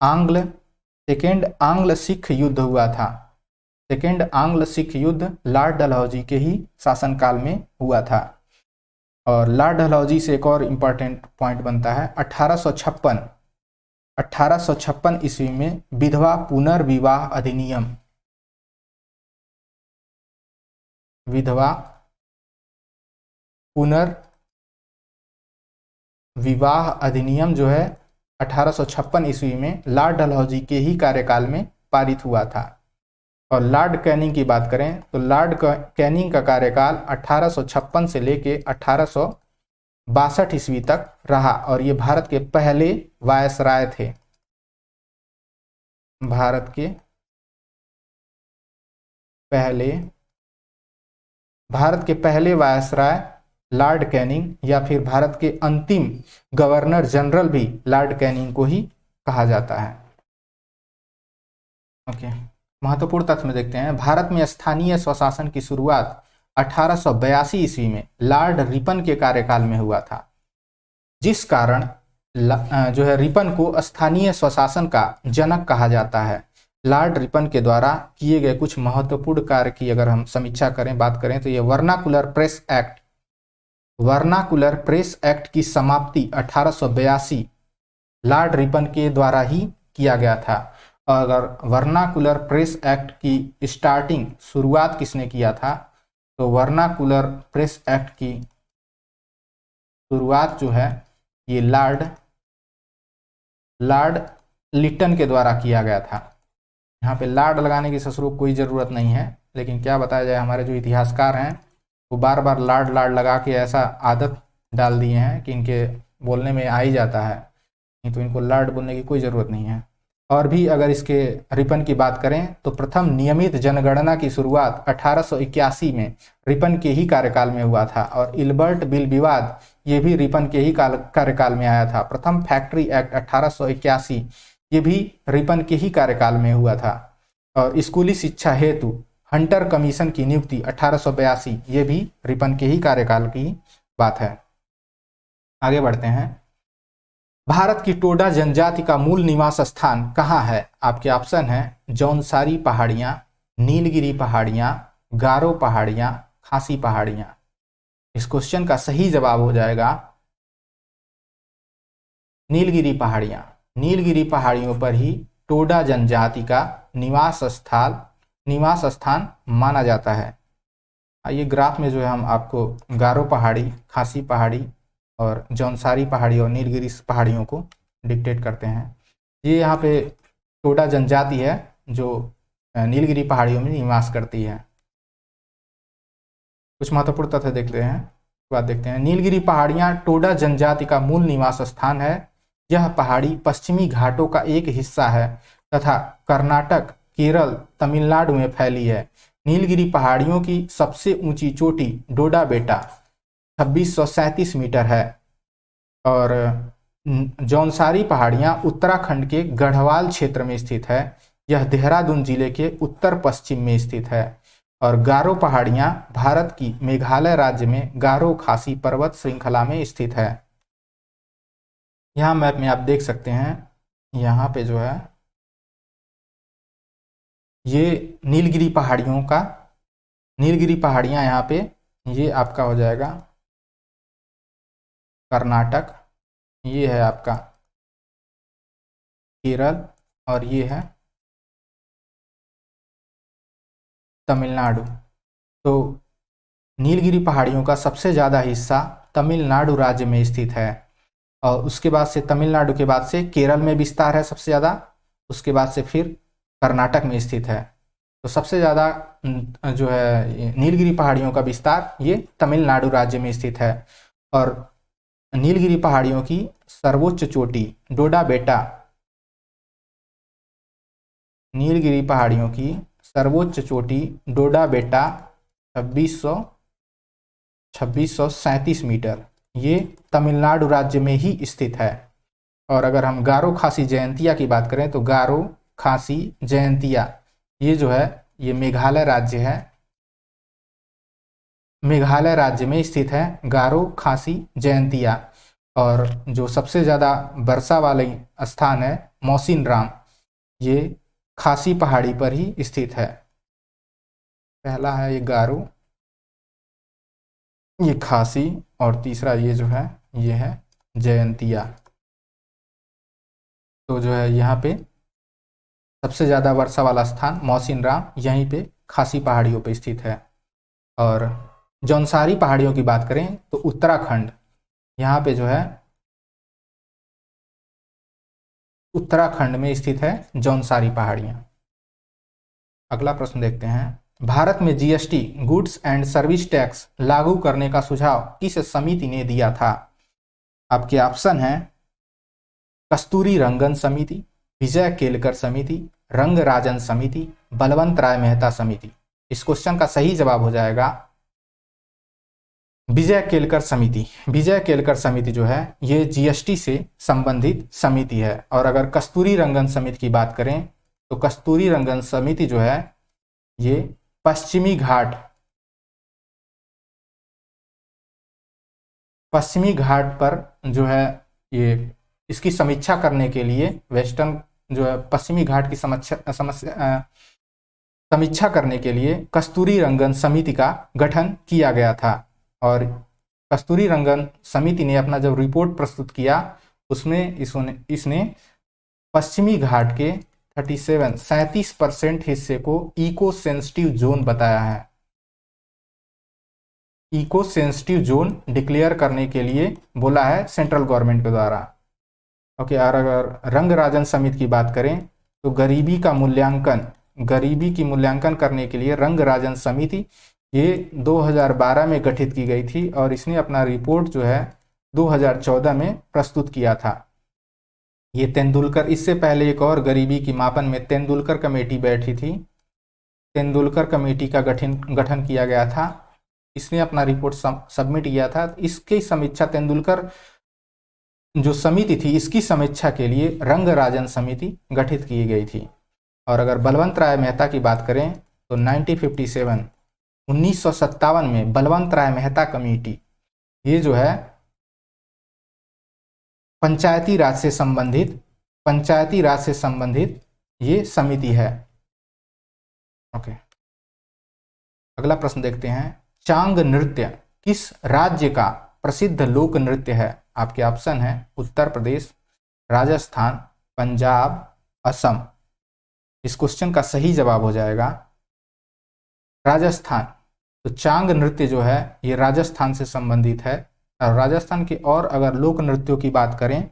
आंग्ल सिख युद्ध हुआ था। सेकेंड आंग्ल सिख युद्ध लॉर्ड डलहौजी के ही शासनकाल में हुआ था। और लॉर्ड डलहौजी से एक और इम्पॉर्टेंट पॉइंट बनता है 1856 ईस्वी में विधवा पुनर्विवाह अधिनियम, विधवा पुनर्विवाह अधिनियम जो है 1856 ईस्वी में लॉर्ड डलहौजी के ही कार्यकाल में पारित हुआ था। और लॉर्ड कैनिंग की बात करें तो लॉर्ड कैनिंग का कार्यकाल 1856 से लेके 1862 ईस्वी तक रहा और ये भारत के पहले वायसराय थे। भारत के पहले वायसराय लॉर्ड कैनिंग, या फिर भारत के अंतिम गवर्नर जनरल भी लॉर्ड कैनिंग को ही कहा जाता है। ओके, महत्वपूर्ण तथ्य में देखते हैं। भारत में स्थानीय स्वशासन की शुरुआत 1882 ईस्वी में लॉर्ड रिपन के कार्यकाल में हुआ था, जिस कारण जो है रिपन को स्थानीय स्वशासन का जनक कहा जाता है। लॉर्ड रिपन के द्वारा किए गए कुछ महत्वपूर्ण कार्य की अगर हम समीक्षा करें, बात करें, तो ये वर्नाकुलर प्रेस एक्ट की समाप्ति 1882 लॉर्ड रिपन के द्वारा ही किया गया था। और अगर वर्नाकुलर प्रेस एक्ट की शुरुआत किसने किया था, तो वर्नाकुलर प्रेस एक्ट की शुरुआत जो है ये लॉर्ड लिटन के द्वारा किया गया था। यहाँ पे लॉर्ड लगाने की ससुरों कोई ज़रूरत नहीं है, लेकिन क्या बताया जाए, हमारे जो इतिहासकार हैं वो बार बार लॉर्ड लगा के ऐसा आदत डाल दिए हैं कि इनके बोलने में आ ही जाता है, नहीं तो इनको लॉर्ड बोलने की कोई ज़रूरत नहीं है। और भी अगर इसके रिपन की बात करें तो प्रथम नियमित जनगणना की शुरुआत 1881 में रिपन के ही कार्यकाल में हुआ था। और इल्बर्ट बिल विवाद ये भी रिपन के ही कार्यकाल में आया था। प्रथम फैक्ट्री एक्ट 1881 ये भी रिपन के ही कार्यकाल में हुआ था। और स्कूली शिक्षा हेतु हंटर कमीशन की नियुक्ति 1882 ये भी रिपन के ही कार्यकाल की बात है। आगे बढ़ते हैं। भारत की टोडा जनजाति का मूल निवास स्थान कहाँ है? आपके ऑप्शन है जौनसारी पहाड़ियाँ, नीलगिरी पहाड़ियाँ, गारो पहाड़ियाँ, खासी पहाड़ियाँ। इस क्वेश्चन का सही जवाब हो जाएगा नीलगिरी पहाड़ियाँ। नीलगिरी पहाड़ियों पर ही टोडा जनजाति का निवास स्थान माना जाता है। ये ग्राफ में जो है हम आपको गारो पहाड़ी, खासी पहाड़ी और जौनसारी पहाड़ी और नीलगिरी पहाड़ियों को डिक्टेट करते हैं। ये यहाँ पे टोडा जनजाति है जो नीलगिरी पहाड़ियों में निवास करती है। कुछ महत्वपूर्ण तथ्य देखते हैं, बात देखते हैं। नीलगिरी पहाड़ियाँ टोडा जनजाति का मूल निवास स्थान है। यह पहाड़ी पश्चिमी घाटों का एक हिस्सा है तथा कर्नाटक, केरल, तमिलनाडु में फैली है। नीलगिरी पहाड़ियों की सबसे ऊंची चोटी डोडा बेटा 2637 मीटर है। और जौनसारी पहाड़ियाँ उत्तराखंड के गढ़वाल क्षेत्र में स्थित है। यह देहरादून जिले के उत्तर पश्चिम में स्थित है। और गारो पहाड़ियाँ भारत की मेघालय राज्य में गारो खासी पर्वत श्रृंखला में स्थित है। यहाँ मैप में आप देख सकते हैं, यहाँ पे जो है ये नीलगिरी पहाड़ियाँ यहाँ पे ये आपका हो जाएगा कर्नाटक, ये है आपका केरल और ये है तमिलनाडु। तो नीलगिरी पहाड़ियों का सबसे ज़्यादा हिस्सा तमिलनाडु राज्य में स्थित है। और उसके बाद से तमिलनाडु के बाद से केरल में विस्तार है सबसे ज़्यादा, उसके बाद से फिर कर्नाटक में स्थित है। तो सबसे ज़्यादा जो है नीलगिरी पहाड़ियों का विस्तार ये तमिलनाडु राज्य में स्थित है। और नीलगिरी पहाड़ियों की सर्वोच्च चोटी डोडा बेटा, नीलगिरी पहाड़ियों की सर्वोच्च चोटी डोडा बेटा 2637 मीटर, ये तमिलनाडु राज्य में ही स्थित है। और अगर हम गारो खासी जयंतिया की बात करें तो गारो खासी जयंतिया ये जो है ये मेघालय राज्य है, मेघालय राज्य में स्थित है गारो खासी जयंतिया। और जो सबसे ज़्यादा वर्षा वाले स्थान है मौसिनराम, ये खासी पहाड़ी पर ही स्थित है। पहला है ये गारो, ये खासी, और तीसरा ये जो है ये है जयंतिया। तो जो है यहाँ पे सबसे ज़्यादा वर्षा वाला स्थान मौसिनराम यहीं पे खासी पहाड़ियों पे स्थित है। और जौनसारी पहाड़ियों की बात करें तो उत्तराखंड, यहाँ पे जो है उत्तराखंड में स्थित है जौनसारी पहाड़ियाँ। अगला प्रश्न देखते हैं, भारत में GST goods and service tax लागू करने का सुझाव किस समिति ने दिया था? आपके ऑप्शन हैं कस्तूरी रंगन समिति, विजय केलकर समिति, रंगराजन समिति, बलवंत राय मेहता समिति। इस क्वेश्चन का सही जवाब हो जाएगा विजय केलकर समिति। विजय केलकर समिति जो है ये जीएसटी से संबंधित समिति है। और अगर कस्तूरी रंगन समिति की बात करें तो कस्तूरी रंगन समिति जो है ये पश्चिमी घाट पर जो है ये इसकी समीक्षा करने के लिए वेस्टर्न जो है पश्चिमी घाट की समीक्षा करने के लिए कस्तूरी रंगन समिति का गठन किया गया था। और कस्तूरी रंगन समिति ने अपना जब रिपोर्ट प्रस्तुत किया उसमें इसने पश्चिमी घाट के 37% हिस्से को इको सेंसिटिव जोन बताया है। इको सेंसिटिव जोन डिक्लेयर करने के लिए बोला है सेंट्रल गवर्नमेंट के द्वारा। ओके, और अगर रंगराजन समिति की बात करें तो गरीबी की मूल्यांकन करने के लिए रंगराजन समिति ये 2012 में गठित की गई थी और इसने अपना रिपोर्ट जो है 2014 में प्रस्तुत किया था। ये तेंदुलकर, इससे पहले एक और गरीबी की मापन में तेंदुलकर कमेटी बैठी थी, तेंदुलकर कमेटी का गठन किया गया था। इसने अपना रिपोर्ट सबमिट किया था। इसकी समीक्षा तेंदुलकर जो समिति थी इसकी समीक्षा के लिए रंगराजन समिति गठित की गई थी। और अगर बलवंत राय मेहता की बात करें तो 1957 में बलवंत राय मेहता कमेटी ये जो है पंचायती राज से संबंधित ये समिति है। ओके, अगला प्रश्न देखते हैं, चांग नृत्य किस राज्य का प्रसिद्ध लोक नृत्य है? आपके ऑप्शन है उत्तर प्रदेश, राजस्थान, पंजाब, असम। इस क्वेश्चन का सही जवाब हो जाएगा राजस्थान। तो चांग नृत्य जो है ये राजस्थान से संबंधित है। और राजस्थान के और अगर लोक नृत्यों की बात करें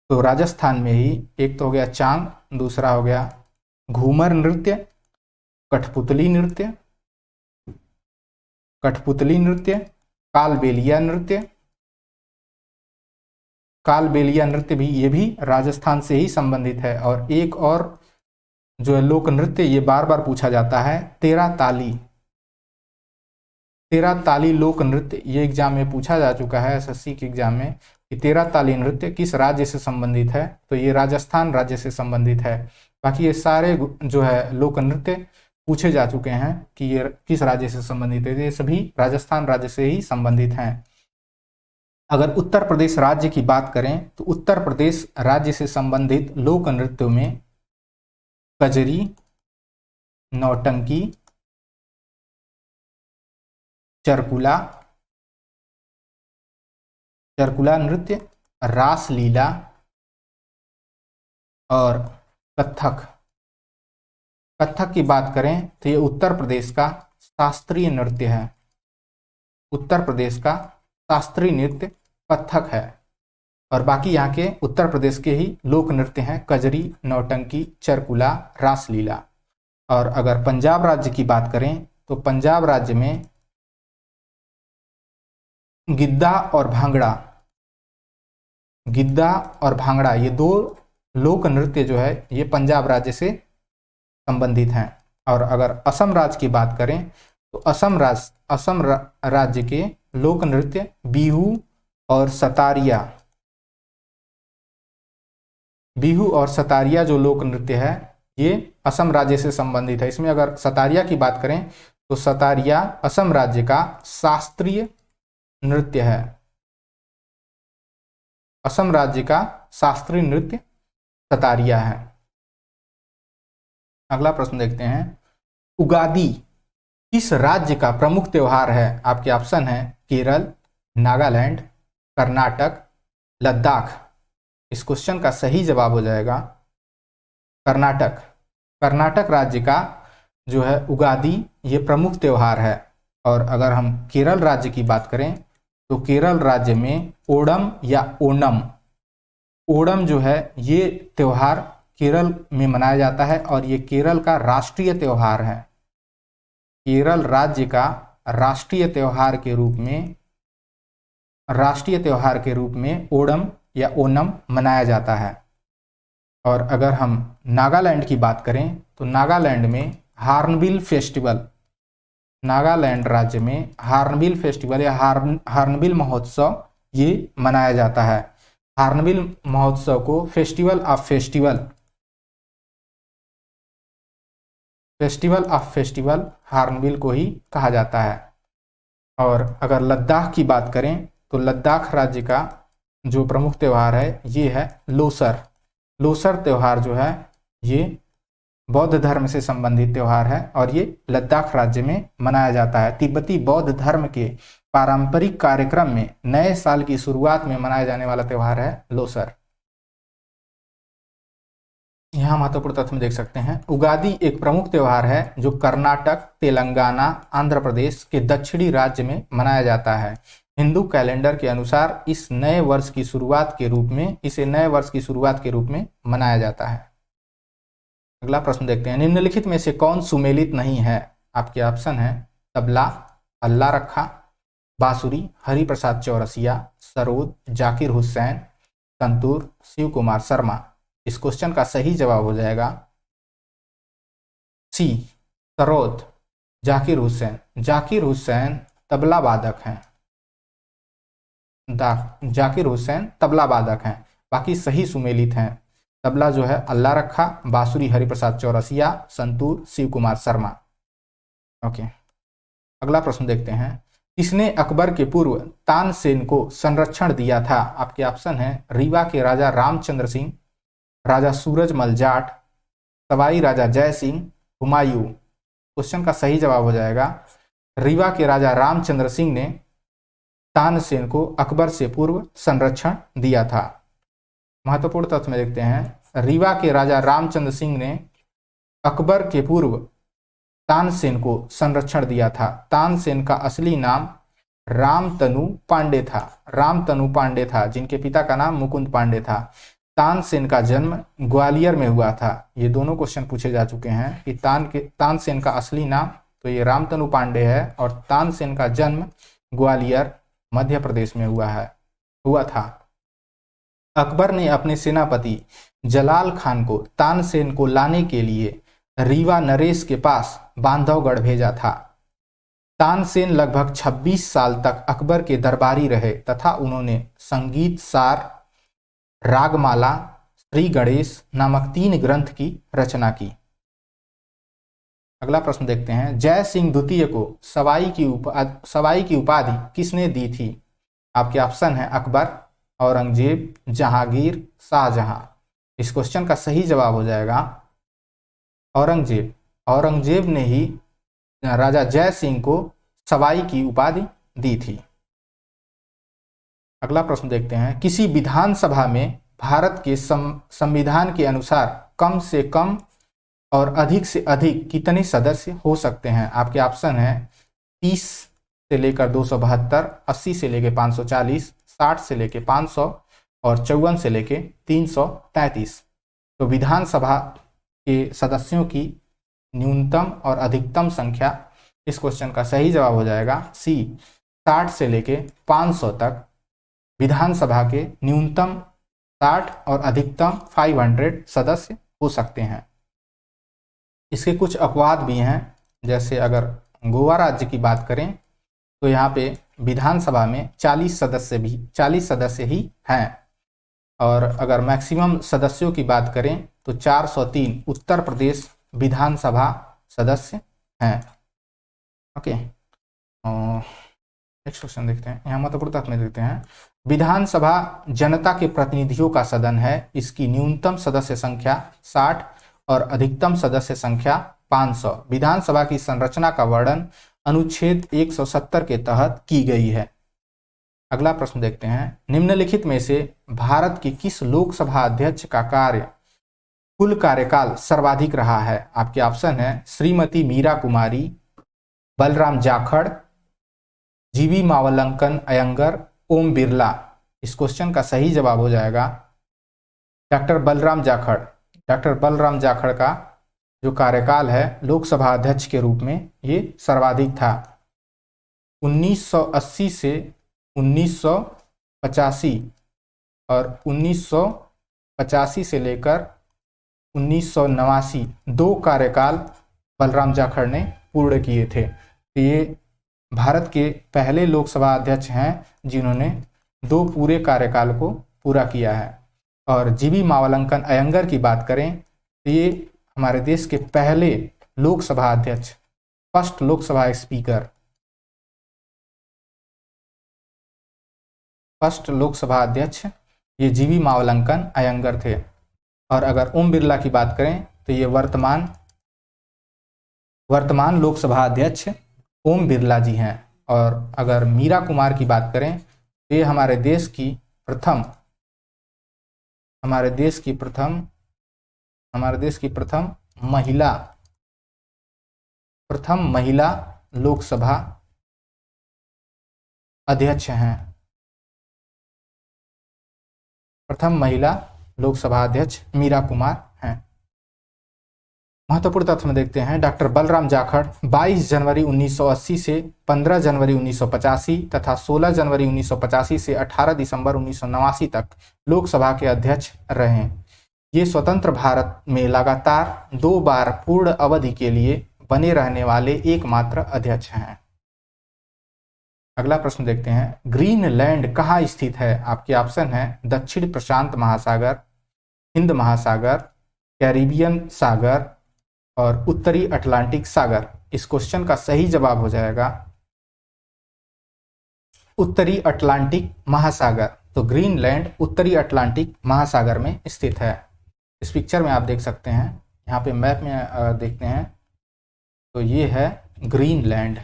तो राजस्थान में ही एक तो हो गया चांग, दूसरा हो गया घूमर नृत्य, कठपुतली नृत्य, कालबेलिया नृत्य भी, ये भी राजस्थान से ही संबंधित है। और एक और जो है लोक नृत्य ये बार बार पूछा जाता है तेरा ताली लोक नृत्य, ये एग्जाम में पूछा जा चुका है एसएससी के एग्जाम में कि तेरा ताली नृत्य किस राज्य से संबंधित है? तो ये राजस्थान राज्य से संबंधित है। बाकी ये सारे जो है लोक नृत्य पूछे जा चुके हैं कि ये किस राज्य से संबंधित है, ये सभी राजस्थान राज्य से ही संबंधित हैं। अगर उत्तर प्रदेश राज्य की बात करें तो उत्तर प्रदेश राज्य से संबंधित लोक नृत्यों में कजरी, नौटंकी, चरकुला नृत्य, रासलीला और कथक की बात करें तो ये उत्तर प्रदेश का शास्त्रीय नृत्य है। उत्तर प्रदेश का शास्त्रीय नृत्य कथक है, और बाकी यहाँ के उत्तर प्रदेश के ही लोक नृत्य हैं कजरी, नौटंकी, चरकुला, रासलीला। और अगर पंजाब राज्य की बात करें तो पंजाब राज्य में गिद्दा और भांगड़ा ये दो लोक नृत्य जो है ये पंजाब राज्य से संबंधित हैं। और अगर असम राज्य की बात करें तो असम राज्य के लोक नृत्य बिहू और सतारिया जो लोक नृत्य है ये असम राज्य से संबंधित है। इसमें अगर सतारिया की बात करें तो सतारिया असम राज्य का शास्त्रीय नृत्य है। असम राज्य का शास्त्रीय नृत्य सतारिया है। अगला प्रश्न देखते हैं, उगादी किस राज्य का प्रमुख त्योहार है? आपके ऑप्शन है केरल, नागालैंड, कर्नाटक, लद्दाख। इस क्वेश्चन का सही जवाब हो जाएगा कर्नाटक। कर्नाटक राज्य का जो है उगादी ये प्रमुख त्योहार है। और अगर हम केरल राज्य की बात करें तो केरल राज्य में ओणम या ओणम जो है ये त्योहार केरल में मनाया जाता है और ये केरल का राष्ट्रीय त्योहार है। केरल राज्य का राष्ट्रीय त्योहार के रूप में ओणम या ओनम मनाया जाता है। और अगर हम नागालैंड की बात करें तो नागालैंड में नागालैंड राज्य में हार्नबिल फेस्टिवल या हार्नबिल महोत्सव ये मनाया जाता है। हार्नबिल महोत्सव को फेस्टिवल ऑफ फेस्टिवल हार्नबिल को ही कहा जाता है। और अगर लद्दाख की बात करें तो लद्दाख राज्य का जो प्रमुख त्यौहार है ये है लोसर त्यौहार जो है ये बौद्ध धर्म से संबंधित त्यौहार है और ये लद्दाख राज्य में मनाया जाता है। तिब्बती बौद्ध धर्म के पारंपरिक कार्यक्रम में नए साल की शुरुआत में मनाया जाने वाला त्यौहार है लोसर। यहाँ महत्वपूर्ण तथ्य में देख सकते हैं, उगादी एक प्रमुख त्यौहार है जो कर्नाटक, तेलंगाना, आंध्र प्रदेश के दक्षिणी राज्य में मनाया जाता है। हिंदू कैलेंडर के अनुसार इसे नए वर्ष की शुरुआत के रूप में मनाया जाता है। अगला प्रश्न देखते हैं, निम्नलिखित में से कौन सुमेलित नहीं है? आपके ऑप्शन है तबला, अल्लाह रखा, बांसुरी, हरिप्रसाद चौरसिया, सरोद, जाकिर हुसैन, संतूर, शिव कुमार शर्मा। इस क्वेश्चन का सही जवाब हो जाएगा सी, सरोद। जाकिर हुसैन तबला वादक हैं। जाकिर हुसैन तबला वादक हैं, बाकी सही सुमेलित हैं। तबला जो है अल्लाह रखा, बांसुरी हरिप्रसाद चौरसिया, संतूर शिव कुमार शर्मा। ओके, अगला प्रश्न देखते हैं, किसने अकबर के पूर्व तानसेन को संरक्षण दिया था? आपके ऑप्शन है रीवा के राजा रामचंद्र सिंह, राजा सूरजमल जाट, सवाई राजा जय सिंह, हुमायूं। क्वेश्चन का सही जवाब हो जाएगा रीवा के राजा रामचंद्र सिंह ने तानसेन को अकबर से पूर्व संरक्षण दिया था। महत्वपूर्ण तथ्य में देखते हैं, रीवा के राजा रामचंद्र सिंह ने अकबर के पूर्व तानसेन को संरक्षण दिया था। तानसेन का असली नाम रामतनु पांडे था, जिनके पिता का नाम मुकुंद पांडे था। तानसेन का जन्म ग्वालियर में हुआ था। ये दोनों क्वेश्चन पूछे जा चुके हैं कि तानसेन का असली नाम तो ये रामतनु पांडे है और तानसेन का जन्म ग्वालियर मध्य प्रदेश में हुआ था। अकबर ने अपने सेनापति जलाल खान को तानसेन को लाने के लिए रीवा नरेश के पास बांधवगढ़ भेजा था। तानसेन लगभग 26 साल तक अकबर के दरबारी रहे तथा उन्होंने संगीत सार, रागमाला, श्री गणेश नामक 3 ग्रंथ की रचना की। अगला प्रश्न देखते हैं, जय सिंह द्वितीय को सवाई की उपाधि किसने दी थी? आपके ऑप्शन है अकबर, औरंगजेब, जहांगीर, शाहजहां। इस क्वेश्चन का सही जवाब हो जाएगा औरंगजेब ने ही राजा जय सिंह को सवाई की उपाधि दी थी। अगला प्रश्न देखते हैं, किसी विधानसभा में भारत के संविधान के अनुसार कम से कम और अधिक से अधिक कितने सदस्य हो सकते हैं? आपके ऑप्शन है 30 से लेकर 272, 80 से लेकर 540, 60 से लेकर 500 और 54 से लेकर 333। तो विधानसभा के सदस्यों की न्यूनतम और अधिकतम संख्या, इस क्वेश्चन का सही जवाब हो जाएगा सी, 60 से लेके 500 तक। विधानसभा के न्यूनतम 60 और अधिकतम 500 सदस्य हो सकते हैं। इसके कुछ अपवाद भी हैं, जैसे अगर गोवा राज्य की बात करें तो यहाँ पे विधानसभा में 40 सदस्य ही हैं। और अगर मैक्सिमम सदस्यों की बात करें तो 403 उत्तर प्रदेश विधानसभा सदस्य हैं। ओके, नेक्स्ट क्वेश्चन देखते हैं। यहाँ महत्वपूर्ण तथ्य में देखते हैं, विधानसभा जनता के प्रतिनिधियों का सदन है। इसकी न्यूनतम सदस्य संख्या 60 और अधिकतम सदस्य संख्या 500। विधानसभा की संरचना का वर्णन अनुच्छेद 170 के तहत की गई है। अगला प्रश्न देखते हैं, निम्नलिखित में से भारत के किस लोकसभा अध्यक्ष का कुल कार्यकाल सर्वाधिक रहा है? आपके ऑप्शन है श्रीमती मीरा कुमारी, बलराम जाखड़, जीवी मावलंकन अयंगर, ओम बिरला। इस क्वेश्चन का सही जवाब हो जाएगा डॉक्टर बलराम जाखड़। डॉक्टर बलराम जाखड़ का जो कार्यकाल है लोकसभा अध्यक्ष के रूप में ये सर्वाधिक था। 1980 से 1985 और 1985 से लेकर 1989 2 कार्यकाल बलराम जाखड़ ने पूर्ण किए थे। तो ये भारत के पहले लोकसभा अध्यक्ष हैं जिन्होंने 2 पूरे कार्यकाल को पूरा किया है। और जीवी मावलंकन अयंगर की बात करें तो ये हमारे देश के पहले लोकसभा अध्यक्ष, first Lok Sabha speaker, first Lok Sabha अध्यक्ष ये जीवी मावलंकन अयंगर थे। और अगर ओम बिरला की बात करें तो ये वर्तमान लोकसभा अध्यक्ष ओम बिरला जी हैं। और अगर मीरा कुमार की बात करें तो ये हमारे देश की प्रथम महिला लोकसभा अध्यक्ष हैं। प्रथम महिला लोकसभा अध्यक्ष मीरा कुमार हैं। महत्वपूर्ण तथ्य में देखते हैं, डॉक्टर बलराम जाखड़ 22 जनवरी 1980 से 15 जनवरी 1985 तथा 16 जनवरी 1985 से 18 दिसंबर 1989 तक लोकसभा के अध्यक्ष रहे। ये स्वतंत्र भारत में लगातार 2 बार पूर्ण अवधि के लिए बने रहने वाले एकमात्र अध्यक्ष हैं। अगला प्रश्न देखते हैं, ग्रीनलैंड कहाँ स्थित है? आपके ऑप्शन है दक्षिण प्रशांत महासागर, हिंद महासागर, कैरिबियन सागर और उत्तरी अटलांटिक सागर। इस क्वेश्चन का सही जवाब हो जाएगा उत्तरी अटलांटिक महासागर। तो ग्रीनलैंड उत्तरी अटलांटिक महासागर में स्थित है। इस पिक्चर में आप देख सकते हैं, यहाँ पे मैप में देखते हैं तो ये है ग्रीनलैंड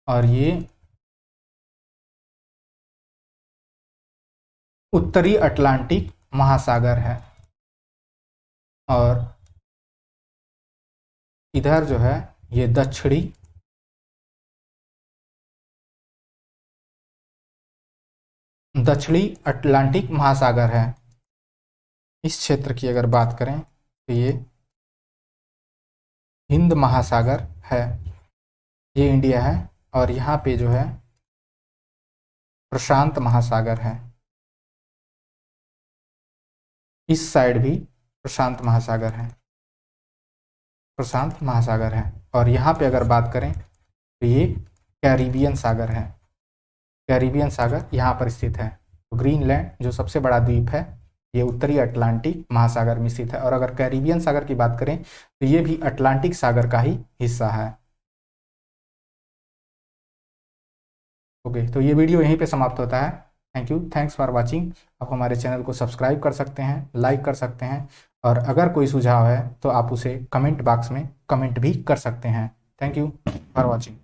और ये उत्तरी अटलांटिक महासागर है। और इधर जो है ये दक्षिणी अटलांटिक महासागर है। इस क्षेत्र की अगर बात करें तो ये हिंद महासागर है, ये इंडिया है। और यहाँ पे जो है प्रशांत महासागर है, इस साइड भी प्रशांत महासागर है। और यहाँ पे अगर बात करें तो ये कैरिबियन सागर है, कैरिबियन सागर यहाँ पर स्थित है। तो ग्रीनलैंड जो सबसे बड़ा द्वीप है ये उत्तरी अटलांटिक महासागर में स्थित है। और अगर कैरिबियन सागर की बात करें तो ये भी अटलांटिक सागर का ही हिस्सा है। ओके, तो ये वीडियो यहीं पे समाप्त होता है। Thank you, thanks for watching. आप हमारे चैनल को सब्सक्राइब कर सकते हैं, लाइक कर सकते हैं और अगर कोई सुझाव है तो आप उसे कमेंट बॉक्स में कमेंट भी कर सकते हैं। Thank you for watching.